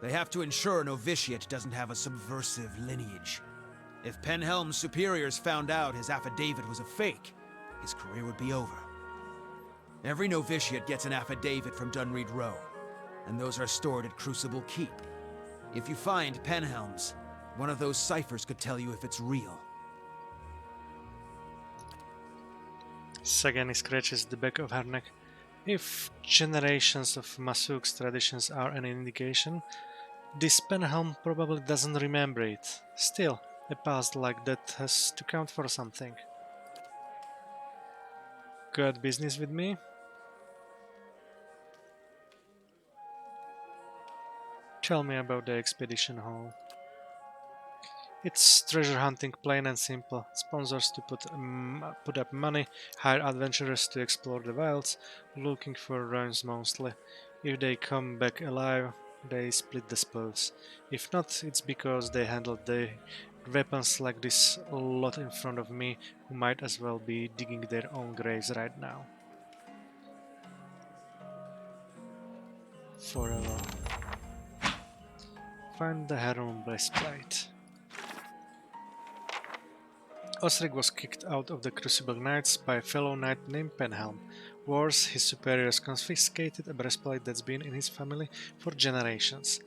They have to ensure a novitiate doesn't have a subversive lineage. If Penhelm's superiors found out his affidavit was a fake, his career would be over. Every novitiate gets an affidavit from Dunreed Row, and those are stored at Crucible Keep. If you find Penhelm's, one of those ciphers could tell you if it's real. Sagani scratches the back of her neck. If generations of Masuk's traditions are any indication, this Penhelm probably doesn't remember it. Still, a past like that has to count for something. Got business with me? Tell me about the expedition hall. It's treasure hunting, plain and simple. Sponsors to put up money, hire adventurers to explore the wilds, looking for ruins mostly. If they come back alive, they split the spoils. If not, it's because they handled the weapons like this lot in front of me, who might as well be digging their own graves right now. Forever. Find the Heron breastplate. Osric was kicked out of the Crucible Knights by a fellow knight named Penhelm. Worse, his superiors confiscated a breastplate that's been in his family for generations.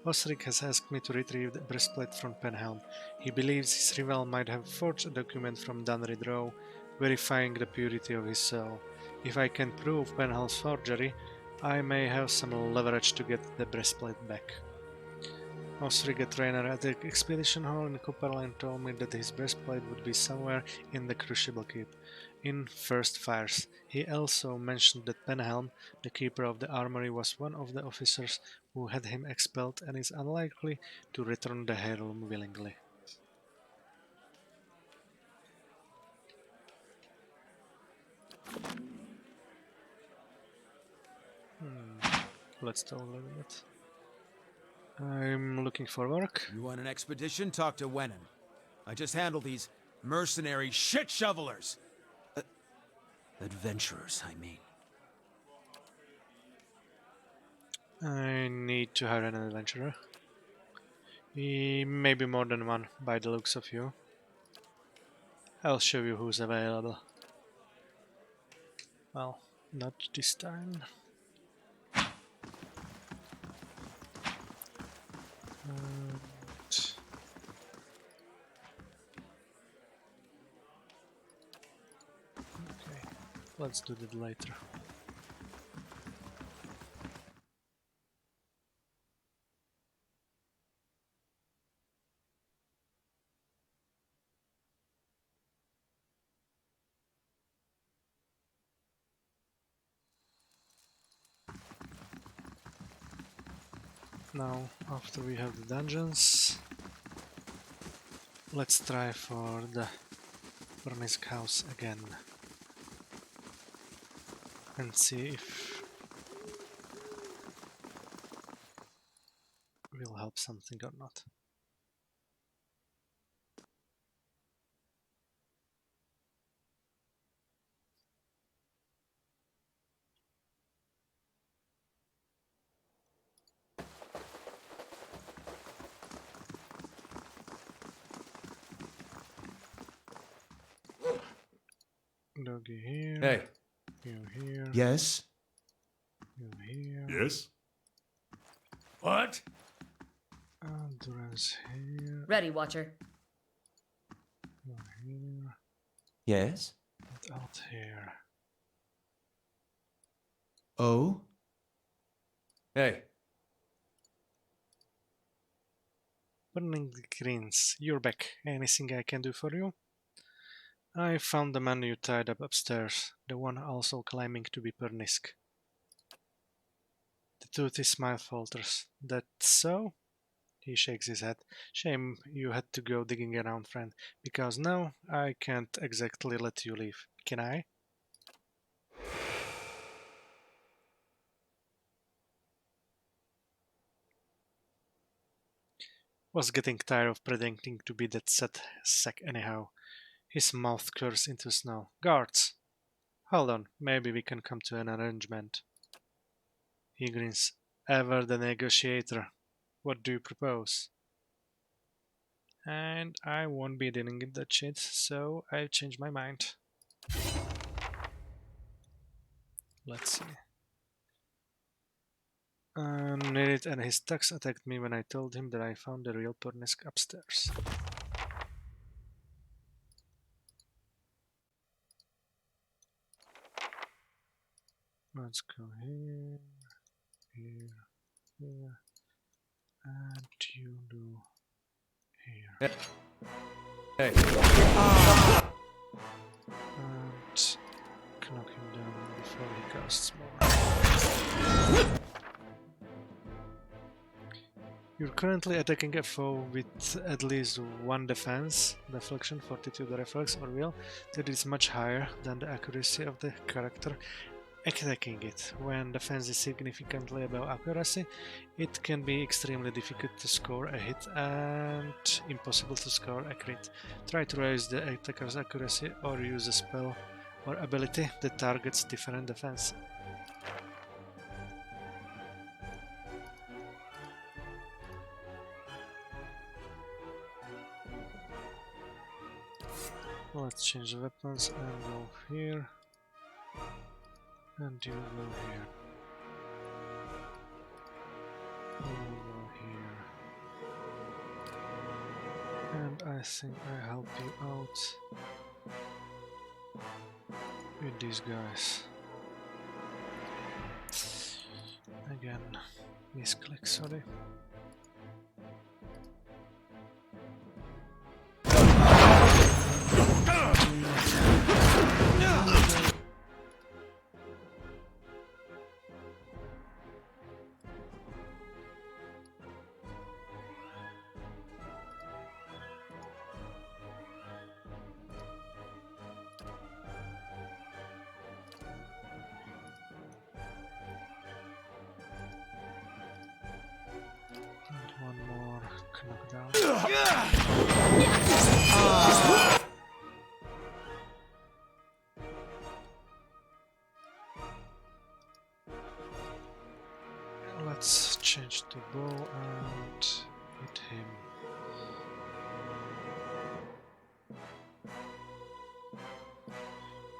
Osric has asked me to retrieve the breastplate from Penhelm. He believes his rival might have forged a document from Dunreed Row, verifying the purity of his soul. If I can prove Penhelm's forgery, I may have some leverage to get the breastplate back. Osric, a trainer at the expedition hall in Copperlane, told me that his breastplate would be somewhere in the Crucible Keep. in first fires. He also mentioned that Penhelm, the keeper of the armory, was one of the officers who had him expelled and is unlikely to return the heirloom willingly. Let's talk a little bit. I'm looking for work. You want an expedition? Talk to Wenham. I just handle these mercenary shit shovelers. Adventurers, I mean. I need to hire an adventurer. Maybe more than one, by the looks of you. I'll show you who's available. Well, not this time. Okay, let's do that later. Now, after we have the dungeons, let's try for the Bernisk house again and see if we'll help something or not. Doggy here. Hey. You here. Yes? You here. Yes? What? Durance here. Ready, Watcher. You here. Yes? And out here. Oh? Hey. Burning the Greens, you're back. Anything I can do for you? I found the man you tied up upstairs, the one also claiming to be Pernisk. The toothy smile falters. That so? He shakes his head. Shame you had to go digging around, friend, because now I can't exactly let you leave. Can I? Was getting tired of pretending to be that sad sack anyhow. His mouth curls into snow. Guards! Hold on, maybe we can come to an arrangement. He grins. Ever the negotiator. What do you propose? And I won't be dealing with that shit, so I've changed my mind. Let's see. Nerit and his thugs attacked me when I told him that I found the real Pernisk upstairs. Let's go here, here, here, and you do here. Hey. And knock him down before he casts more. You're currently attacking a foe with at least one defense, deflection, fortitude, reflex, or will, that is much higher than the accuracy of the character attacking it. When defense is significantly above accuracy, it can be extremely difficult to score a hit and impossible to score a crit. Try to raise the attacker's accuracy or use a spell or ability that targets different defense. Let's change the weapons and go here. And you go here. You go here. And I think I help you out with these guys. Again, misclick, sorry. Let's change to bow and hit him.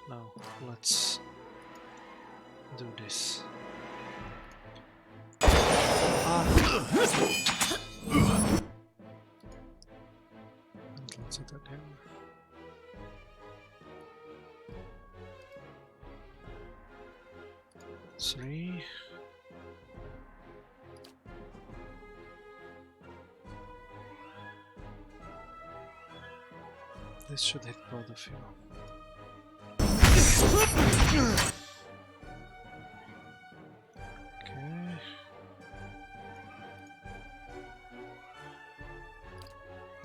Now let's do this. And let's attack him. Three. This should hit both of you. Okay.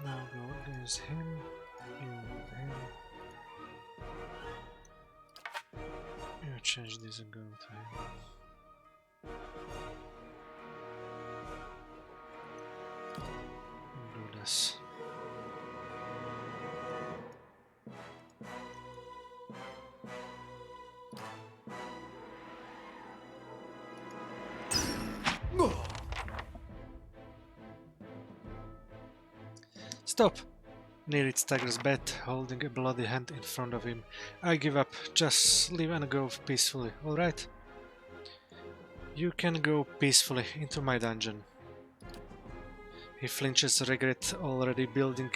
Now go against him. You and him. You change this and go to him. And do this. Stop! Nerit staggers back, holding a bloody hand in front of him. I give up. Just leave and go peacefully, alright? You can go peacefully into my dungeon. He flinches, regret already building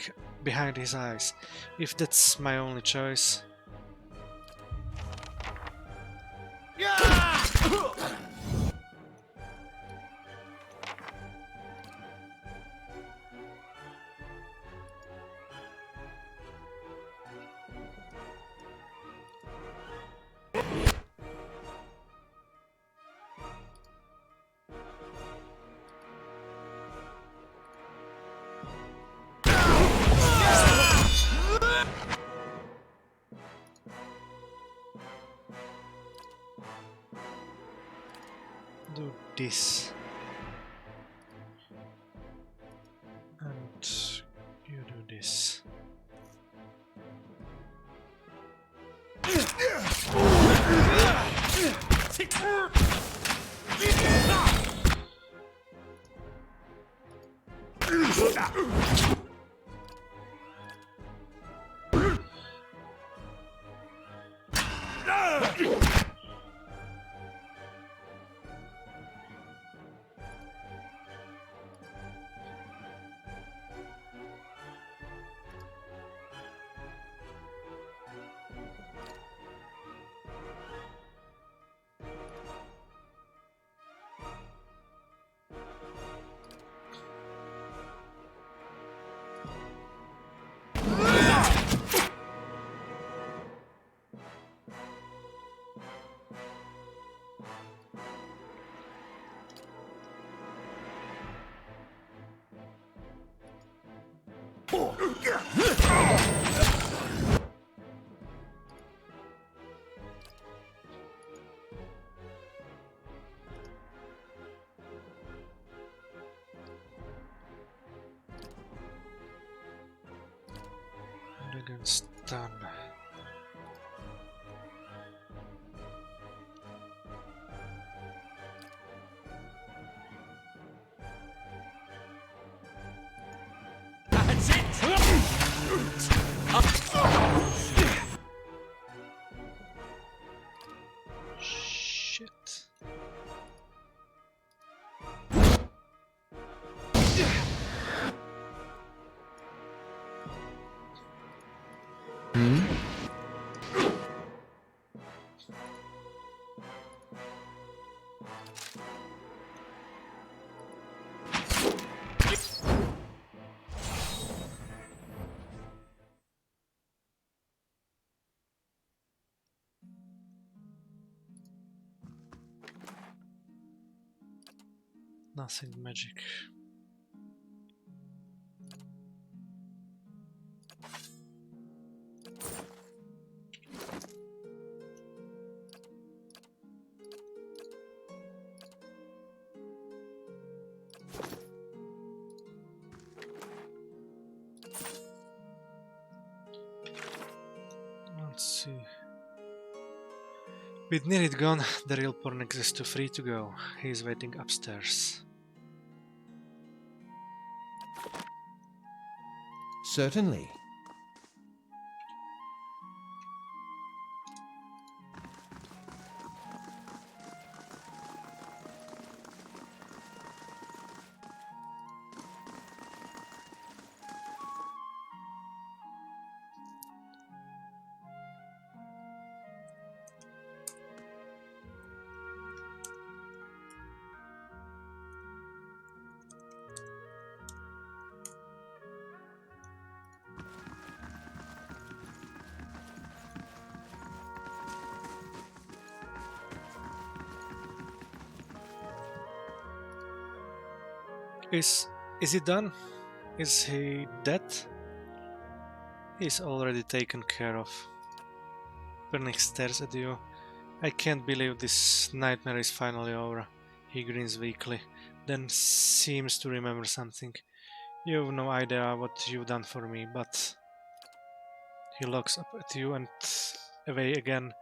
behind his eyes. If that's my only choice... do this. And you do this. And against stun. Shit. Nothing magic. Let's see. With Nirit gone, the real Pornix is too free to go. He is waiting upstairs. Certainly. Is he done? Is he dead? He's already taken care of. Pernix stares at you. I can't believe this nightmare is finally over. He grins weakly, then seems to remember something. You've no idea what you've done for me, but... He looks up at you and away again.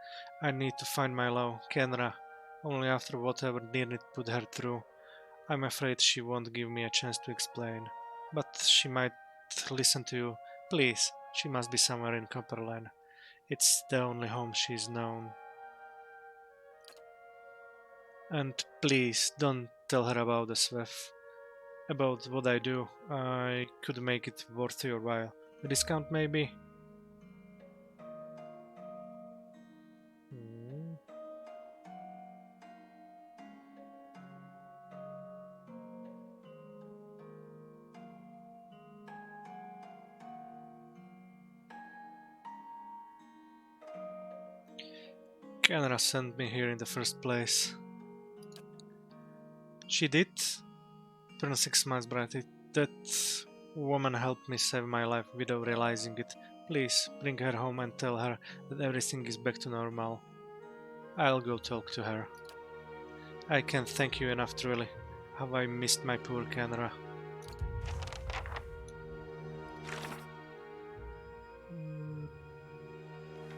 I need to find my love, Kenra. Only after whatever Nirnit put her through. I'm afraid she won't give me a chance to explain. But she might listen to you. Please, she must be somewhere in Copperlane. It's the only home she's known. And please, don't tell her about the Swef. About what I do. I could make it worth your while. A discount maybe? Kenra sent me here in the first place. She did? Turn 6 months brightly. That woman helped me save my life without realizing it. Please, bring her home and tell her that everything is back to normal. I'll go talk to her. I can't thank you enough, truly. Have I missed my poor Kenra?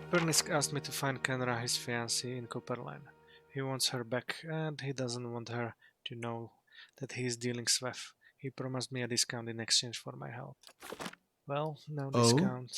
Pernisk asked me to find Kenra, his fiancée, in Copperlane. He wants her back, and he doesn't want her to know that he is dealing Swef. He promised me a discount in exchange for my help. Well, no discount.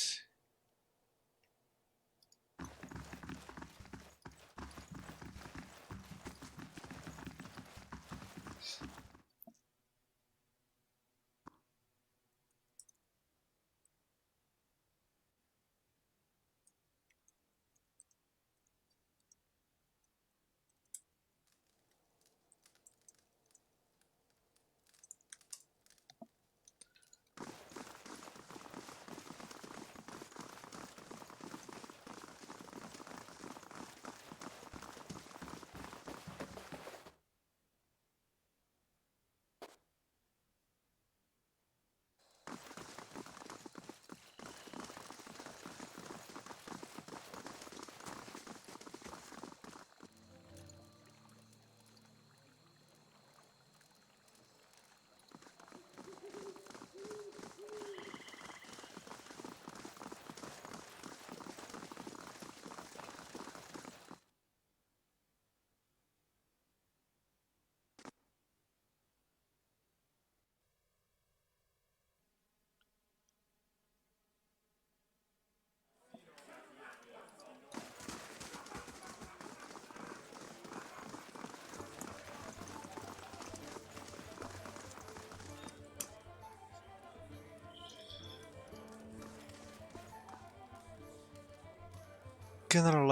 Kenra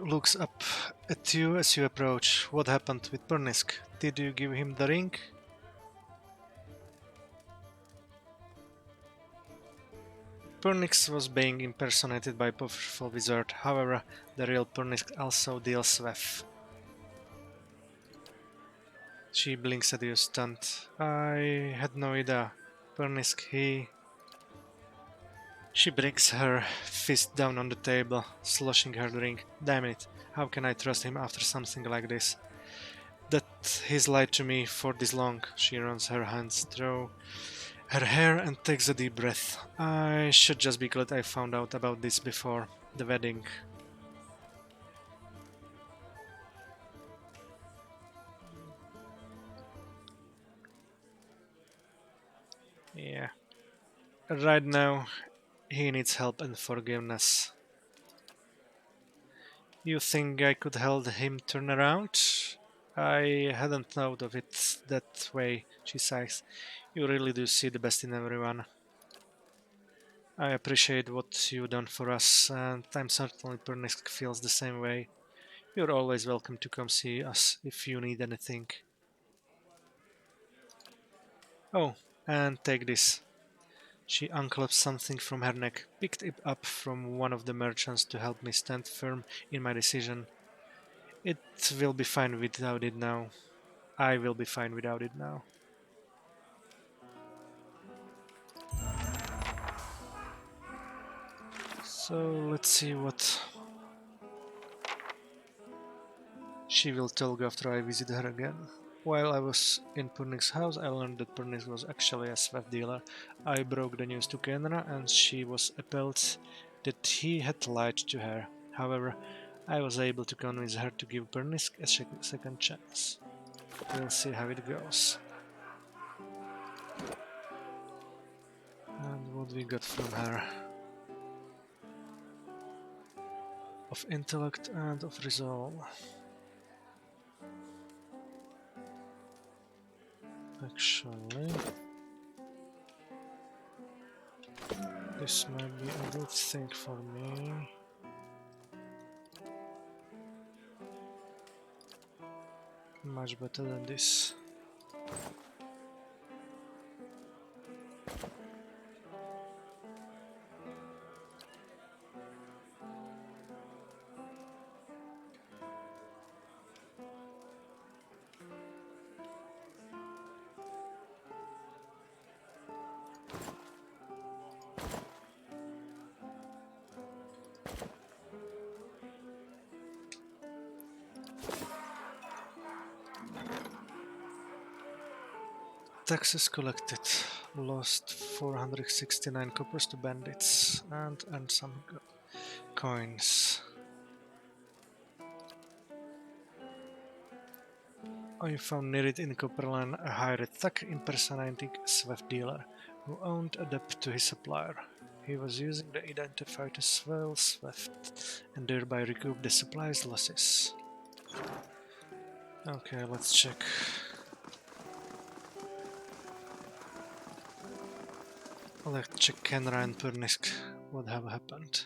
looks up at you as you approach. What happened with Pernisk? Did you give him the ring? Pernisk was being impersonated by a powerful wizard. However, the real Pernisk also deals Swef. She blinks at you, stunned. I had no idea. Pernisk, he... She brings her fist down on the table, sloshing her drink. Damn it, how can I trust him after something like this? That he's lied to me for this long. She runs her hands through her hair and takes a deep breath. I should just be glad I found out about this before the wedding. Yeah. Right now, he needs help and forgiveness. You think I could help him turn around? I hadn't thought of it that way, she sighs. You really do see the best in everyone. I appreciate what you've done for us, and I'm certainly Pernisk feels the same way. You're always welcome to come see us if you need anything. Oh, and take this. She unclipped something from her neck, picked it up from one of the merchants to help me stand firm in my decision. It will be fine without it now. I will be fine without it now. So let's see what she will tell you after I visit her again. While I was in Purnik's house, I learned that Purnik was actually a swap dealer. I broke the news to Kenra, and she was appalled that he had lied to her. However, I was able to convince her to give Purnik a second chance. We'll see how it goes. And what we got from her. Of intellect and of resolve. Actually, this might be a good thing for me. Much better than this. Taxes collected. Lost 469 coppers to bandits and earned some coins. I found near it in Copperlane a hired thug impersonating a swift dealer who owned a debt to his supplier. He was using the identifier to swell Swift and thereby recoup the supply's losses. Okay, let's check. Let's check Kenra and Pernisk. What have happened?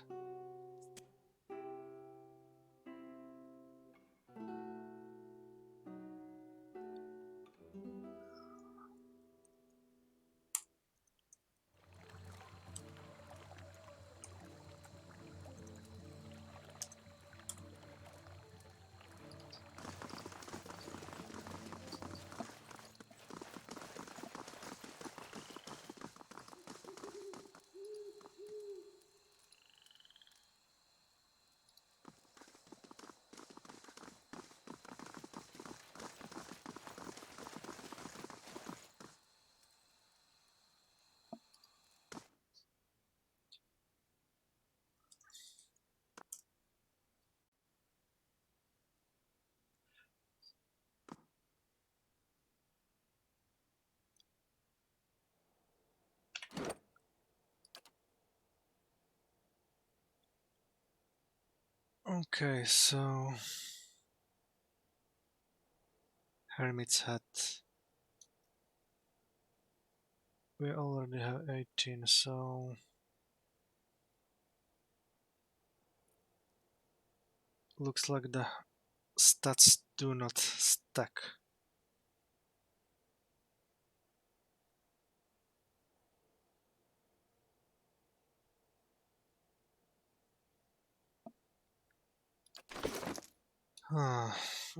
Okay, so Hermit's Hat. We already have 18, so looks like the stats do not stack.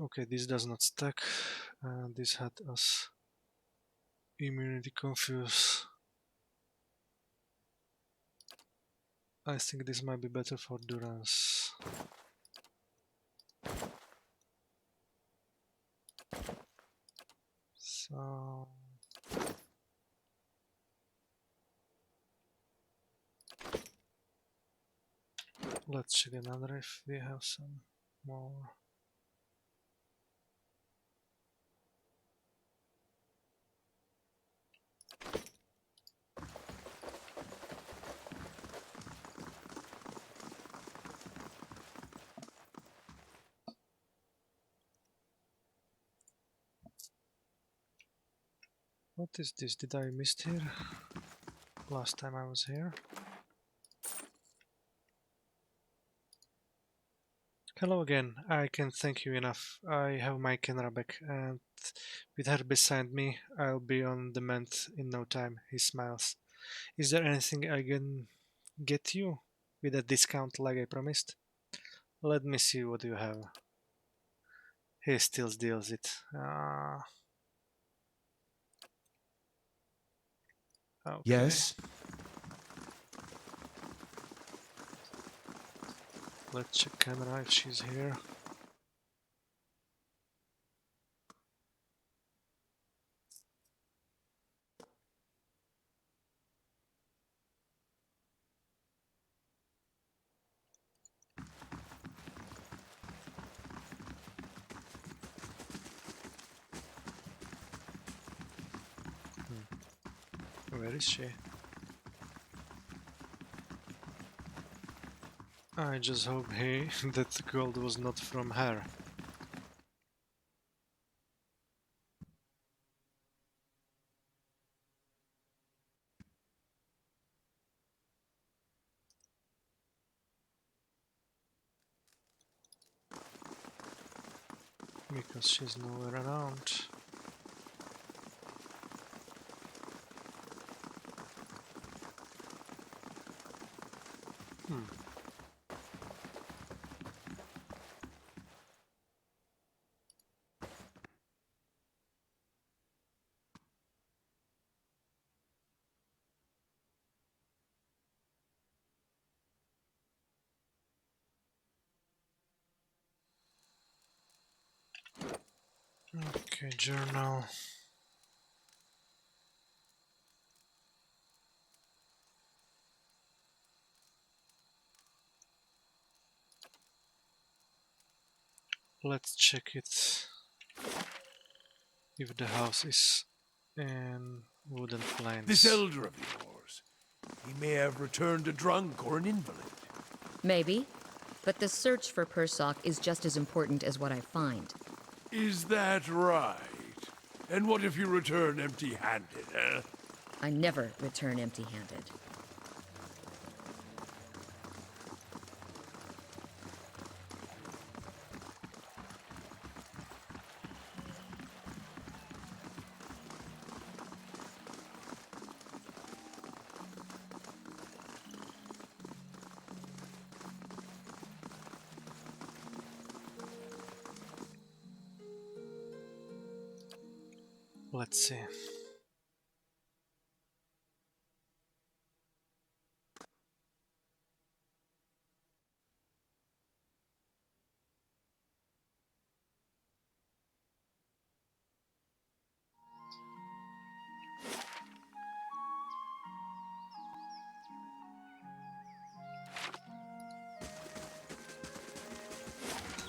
Okay, this does not stack. This had us immunity confuse. I think this might be better for Durance. So let's check another if we have some more. What is this? Did I miss here? Last time I was here. Hello again. I can't thank you enough. I have my camera back, and with her beside me, I'll be on the mend in no time. He smiles. Is there anything I can get you with a discount like I promised? Let me see what you have. He still deals it. Okay. Yes? Let's check camera if she's here. Where is she? I just hope that the gold was not from her. Because she's nowhere around. Okay, journal. Let's check it. If the house is in wooden planks. This elder of yours, he may have returned a drunk or an invalid. Maybe. But the search for Persock is just as important as what I find. Is that right? And what if you return empty-handed, eh? I never return empty-handed. Let's see.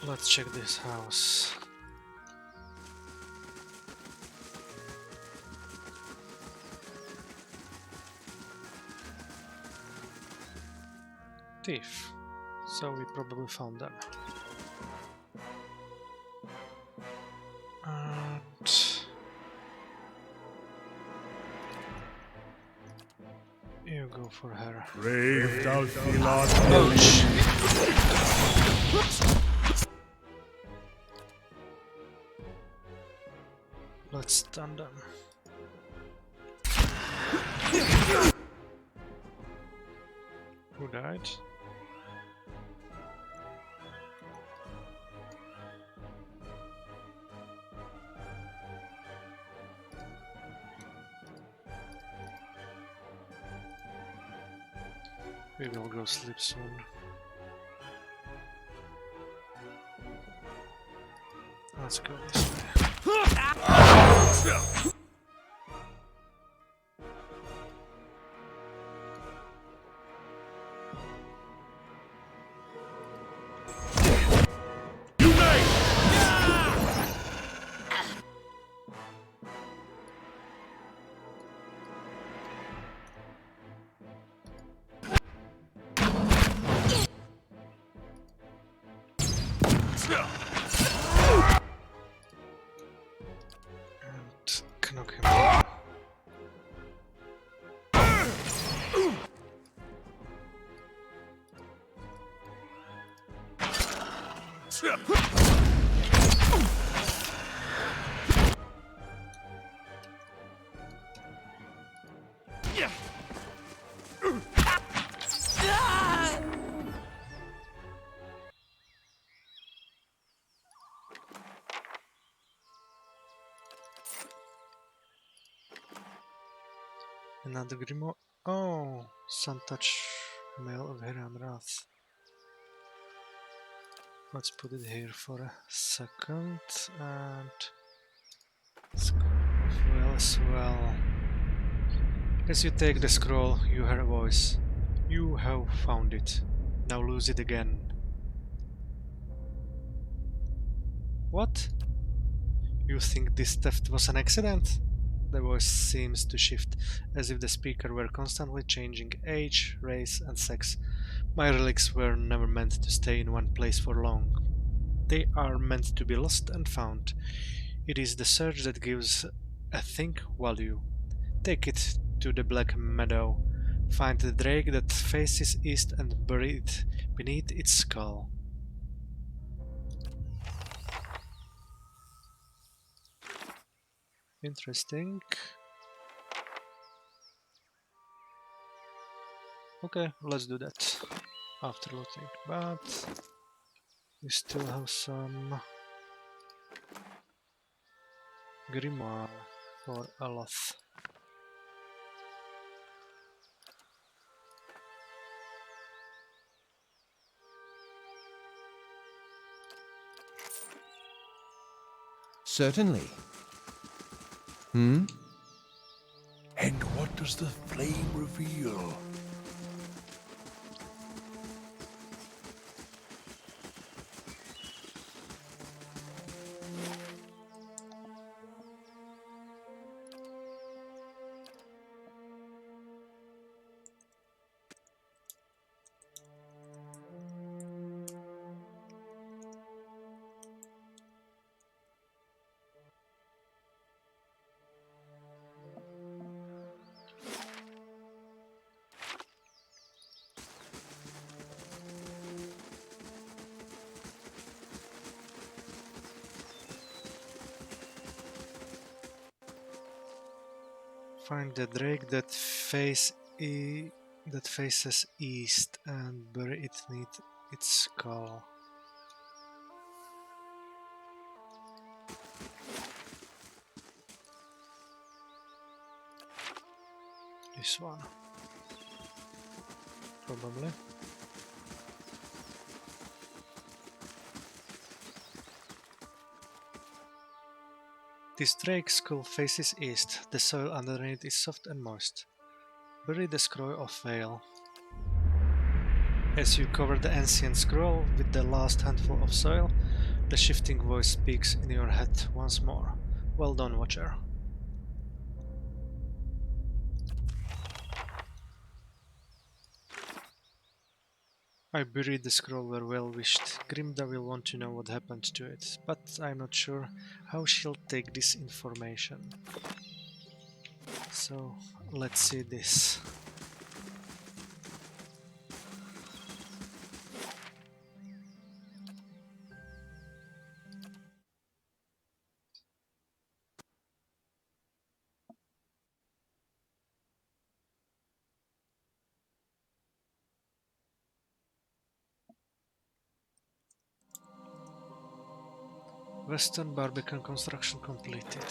Let's check this house. Thief. So we probably found them. And you go for her. Brave doubtful art. Ouch! Let's stun them. Who died? We will go sleep soon. Let's go this way. And knock him down. Another grimoire. Oh, Sun Touch, Mail of Hiram Wrath. Let's put it here for a second, and Scroll of Will as well. As you take the scroll, you hear a voice. You have found it. Now lose it again. What? You think this theft was an accident? The voice seems to shift, as if the speaker were constantly changing age, race, and sex. My relics were never meant to stay in one place for long. They are meant to be lost and found. It is the search that gives a thing value. Take it to the Black Meadow. Find the drake that faces east and bury it beneath its skull. Interesting. Okay, let's do that after looting, but we still have some grimoire for Aloth. Certainly. Hmm? And what does the flame reveal? Find the drake that faces east and bury it beneath its skull. This one, probably. This drake's skull faces east. The soil underneath is soft and moist. Bury the scroll of Veil. As you cover the ancient scroll with the last handful of soil, the shifting voice speaks in your head once more. Well done, Watcher. I buried the scroll where well wished. Grimda will want to know what happened to it, but I'm not sure how she'll take this information. So, let's see this. Western Barbican construction completed.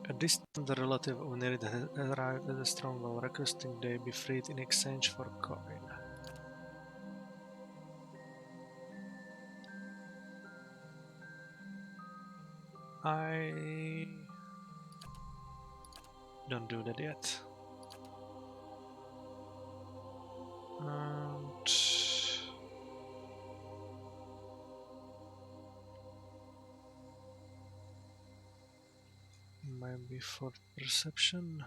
At this time, the relative of Nerid had arrived at the stronghold, requesting they be freed in exchange for coin. I don't do that yet. And maybe for perception.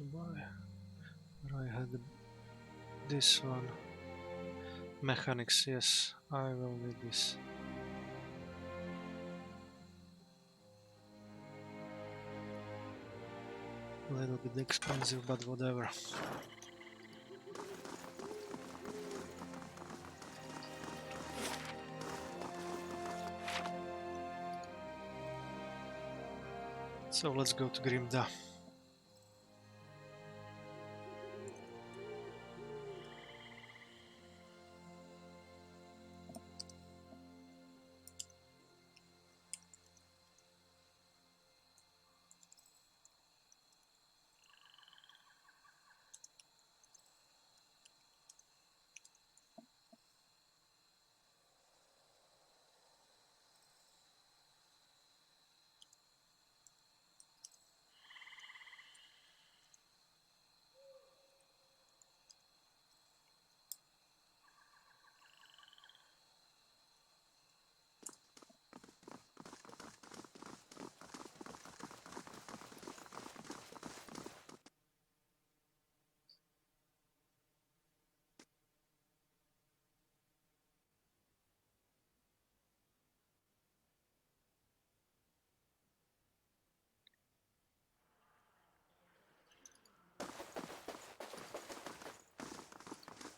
to buy. Where I had this one. Mechanics, yes, I will need this. A little bit expensive, but whatever. So let's go to Grimda.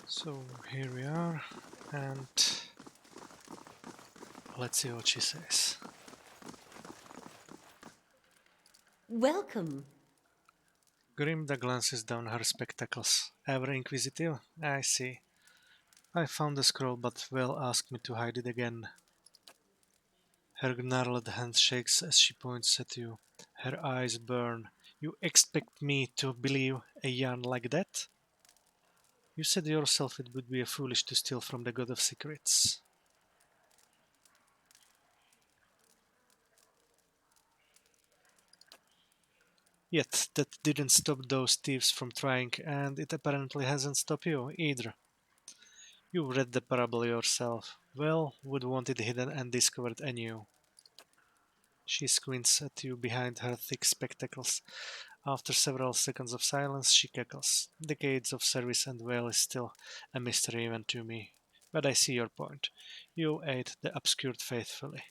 So here we are, and let's see what she says. Welcome. Grimda glances down her spectacles. Ever inquisitive? I see. I found the scroll, but Vel asked me to hide it again. Her gnarled hand shakes as she points at you. Her eyes burn. You expect me to believe a yarn like that? You said yourself it would be foolish to steal from the God of Secrets. Yet that didn't stop those thieves from trying, and it apparently hasn't stopped you either. You read the parable yourself. Well, would want it hidden and discovered anew. She squints at you behind her thick spectacles. After several seconds of silence, she cackles. Decades of service and Vale is still a mystery even to me. But I see your point. You aid the obscured faithfully.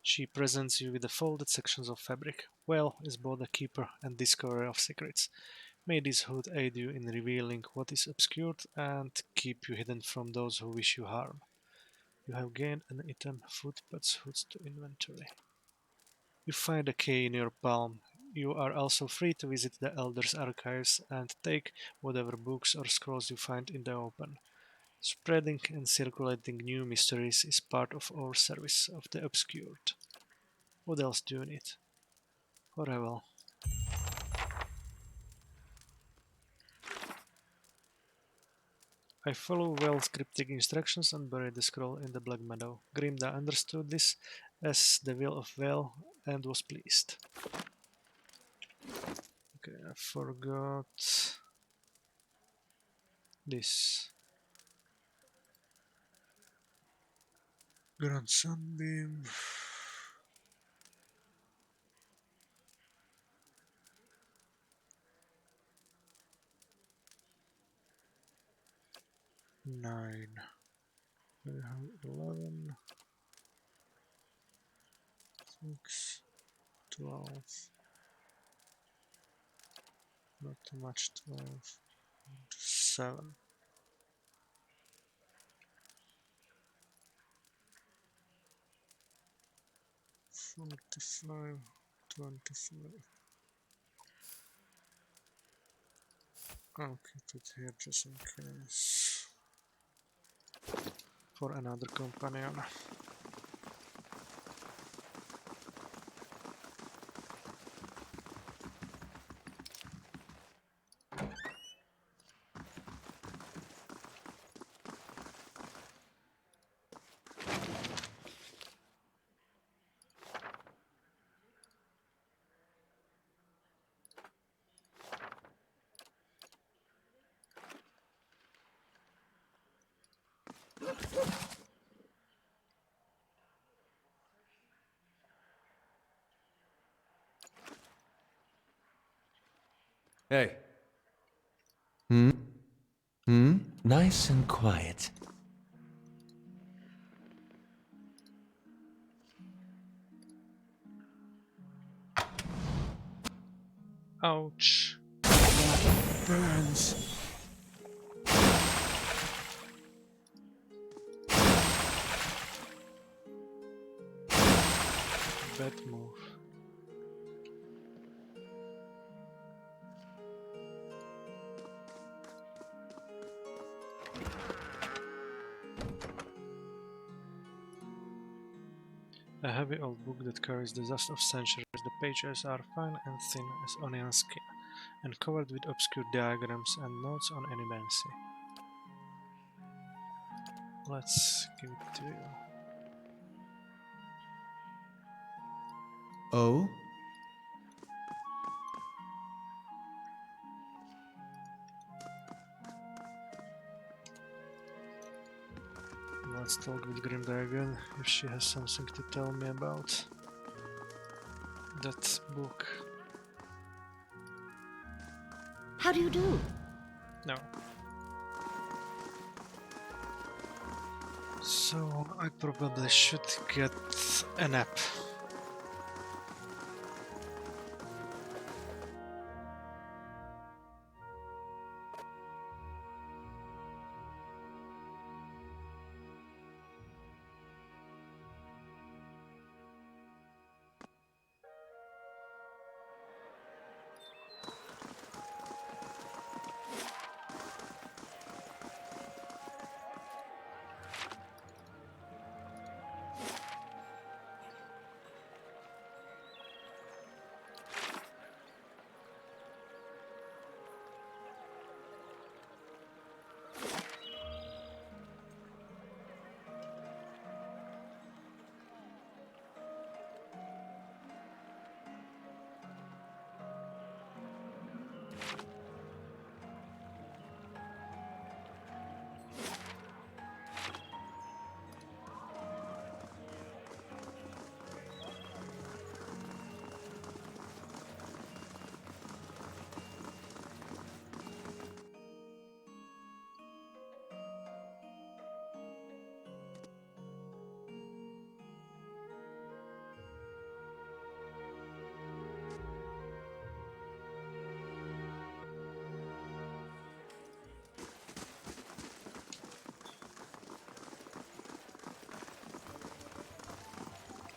She presents you with the folded sections of fabric. Well is both a keeper and discoverer of secrets. May this hood aid you in revealing what is obscured and keep you hidden from those who wish you harm. You have gained an item, food puts hoods to inventory. You find a key in your palm. You are also free to visit the Elder's archives and take whatever books or scrolls you find in the open. Spreading and circulating new mysteries is part of our service of the obscured. What else do you need? Forever. I follow Wells' cryptic instructions and bury the scroll in the Black Meadow. Grimda understood this as the will of Well and was pleased. Okay, I forgot this. Grand Sunbeam. Nine. We have 11. 6. 12. Not too much. 12. 7. 45. 25. I'll keep it here just in case. For another companion. Hey. Nice and quiet. Ouch. Burns. Bad move. A heavy old book that carries the dust of centuries. The pages are fine and thin as onion skin, and covered with obscure diagrams and notes on animancy. Let's give it to you. Oh? Let's talk with Grimda again, if she has something to tell me about that book. How do you do? No. So I probably should get a nap.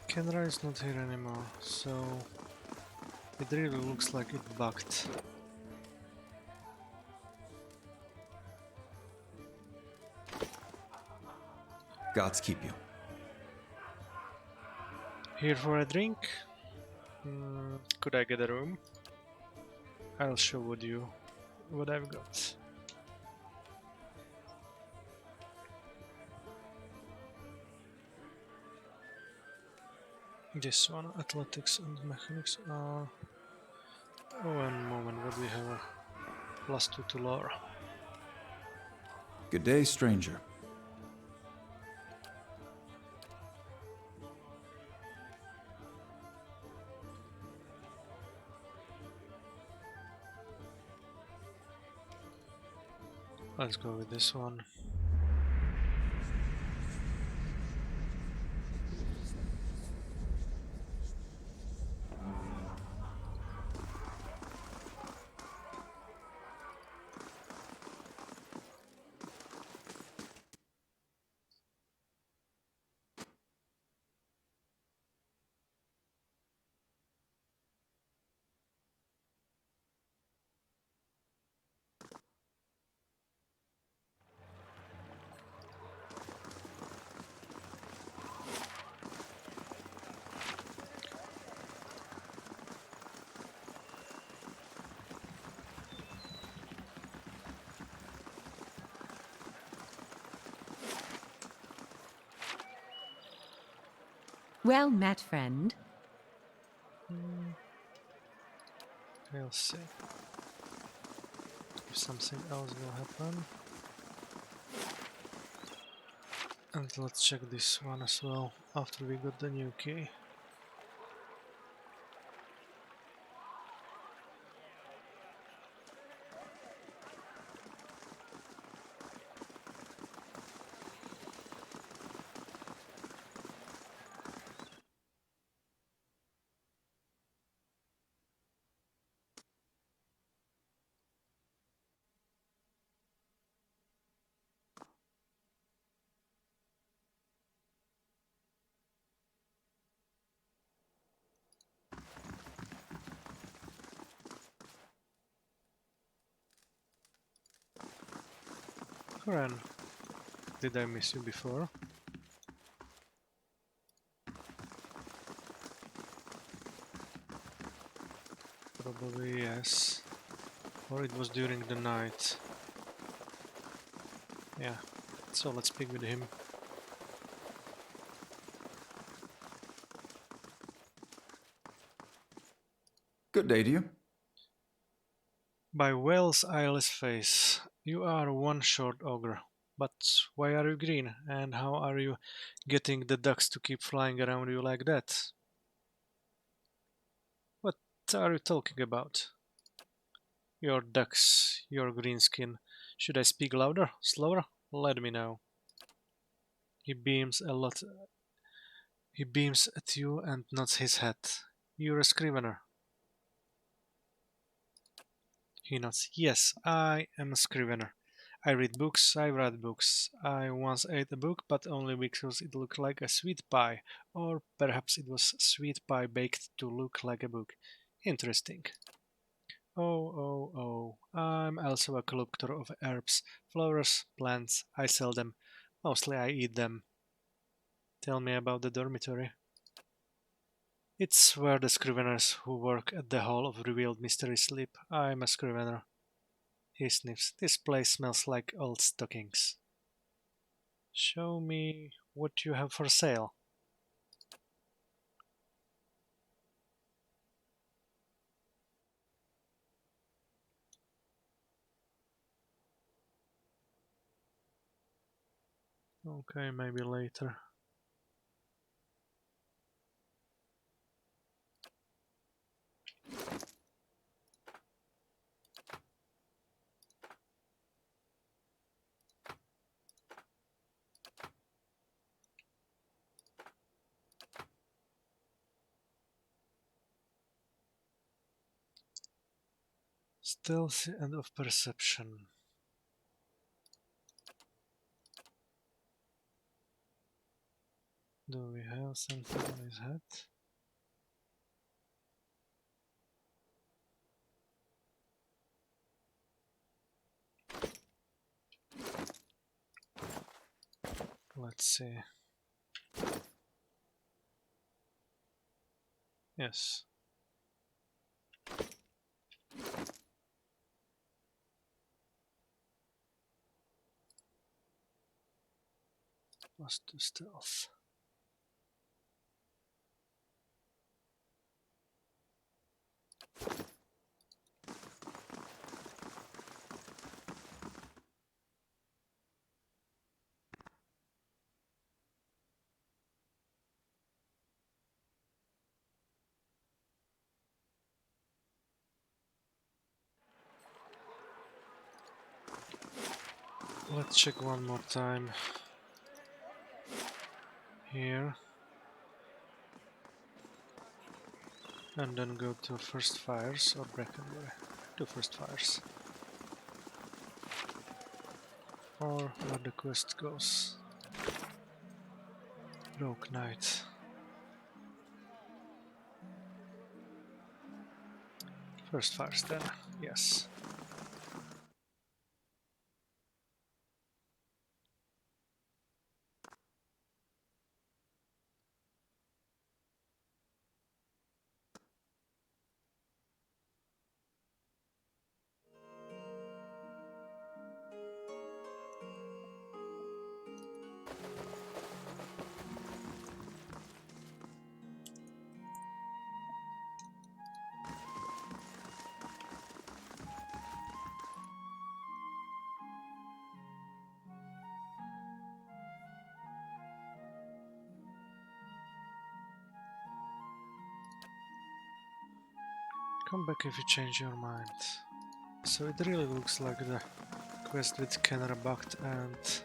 Kendra is not here anymore, so it really looks like it bugged. Gods keep you. Here for a drink? Could I get a room? I'll show you what I've got. This one, athletics and mechanics are... Oh, one moment, what do we have? +2 to lore. Good day, stranger. Let's go with this one. Well met, friend. We'll see if something else will happen. And let's check this one as well after we got the new key. Coran, did I miss you before? Probably yes. Or it was during the night. Yeah, so let's speak with him. Good day to you. By Whale's eyeless face, you are one short ogre. But why are you green? And how are you getting the ducks to keep flying around you like that? What are you talking about? Your ducks, your green skin. Should I speak louder? Slower? Let me know. He beams a lot. He beams at you and nods his head. You're a scrivener. He nods. Yes, I am a scrivener. I read books, I write books. I once ate a book, but only because it looked like a sweet pie. Or perhaps it was sweet pie baked to look like a book. Interesting. Oh, I'm also a collector of herbs, flowers, plants. I sell them. Mostly I eat them. Tell me about the dormitory. It's where the scriveners who work at the Hall of Revealed Mystery sleep. I'm a scrivener. He sniffs. This place smells like old stockings. Show me what you have for sale. Okay, maybe later. Stealthy and of perception. Do we have something on his head? Let's see. Yes. +2 stealth. Let's check one more time. Here. And then go to First Fires or Brackenbury. To First Fires. Or where the quest goes. Rogue Knight. First Fires then, yes. Come back if you change your mind. So it really looks like the quest with Kenra Bakht and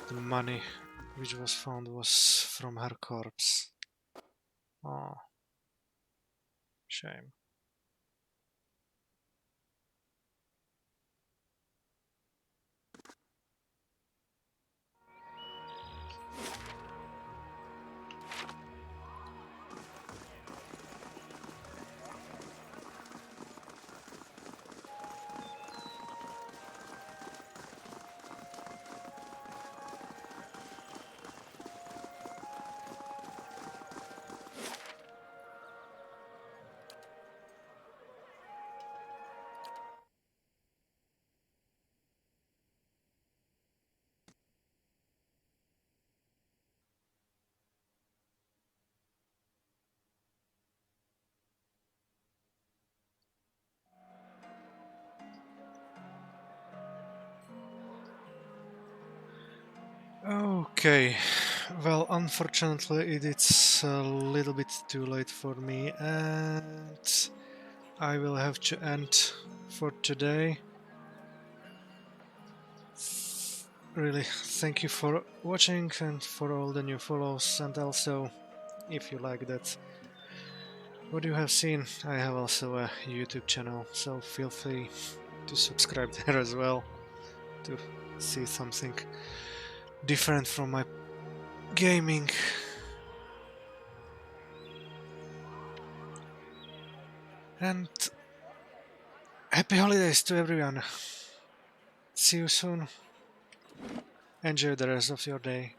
the money which was found was from her corpse. Oh, shame. Okay, well, unfortunately, it's a little bit too late for me, and I will have to end for today. Really, thank you for watching and for all the new follows, and also, if you like that, what you have seen, I have also a YouTube channel, so feel free to subscribe there as well to see something different from my gaming. And happy holidays to everyone. See you soon. Enjoy the rest of your day.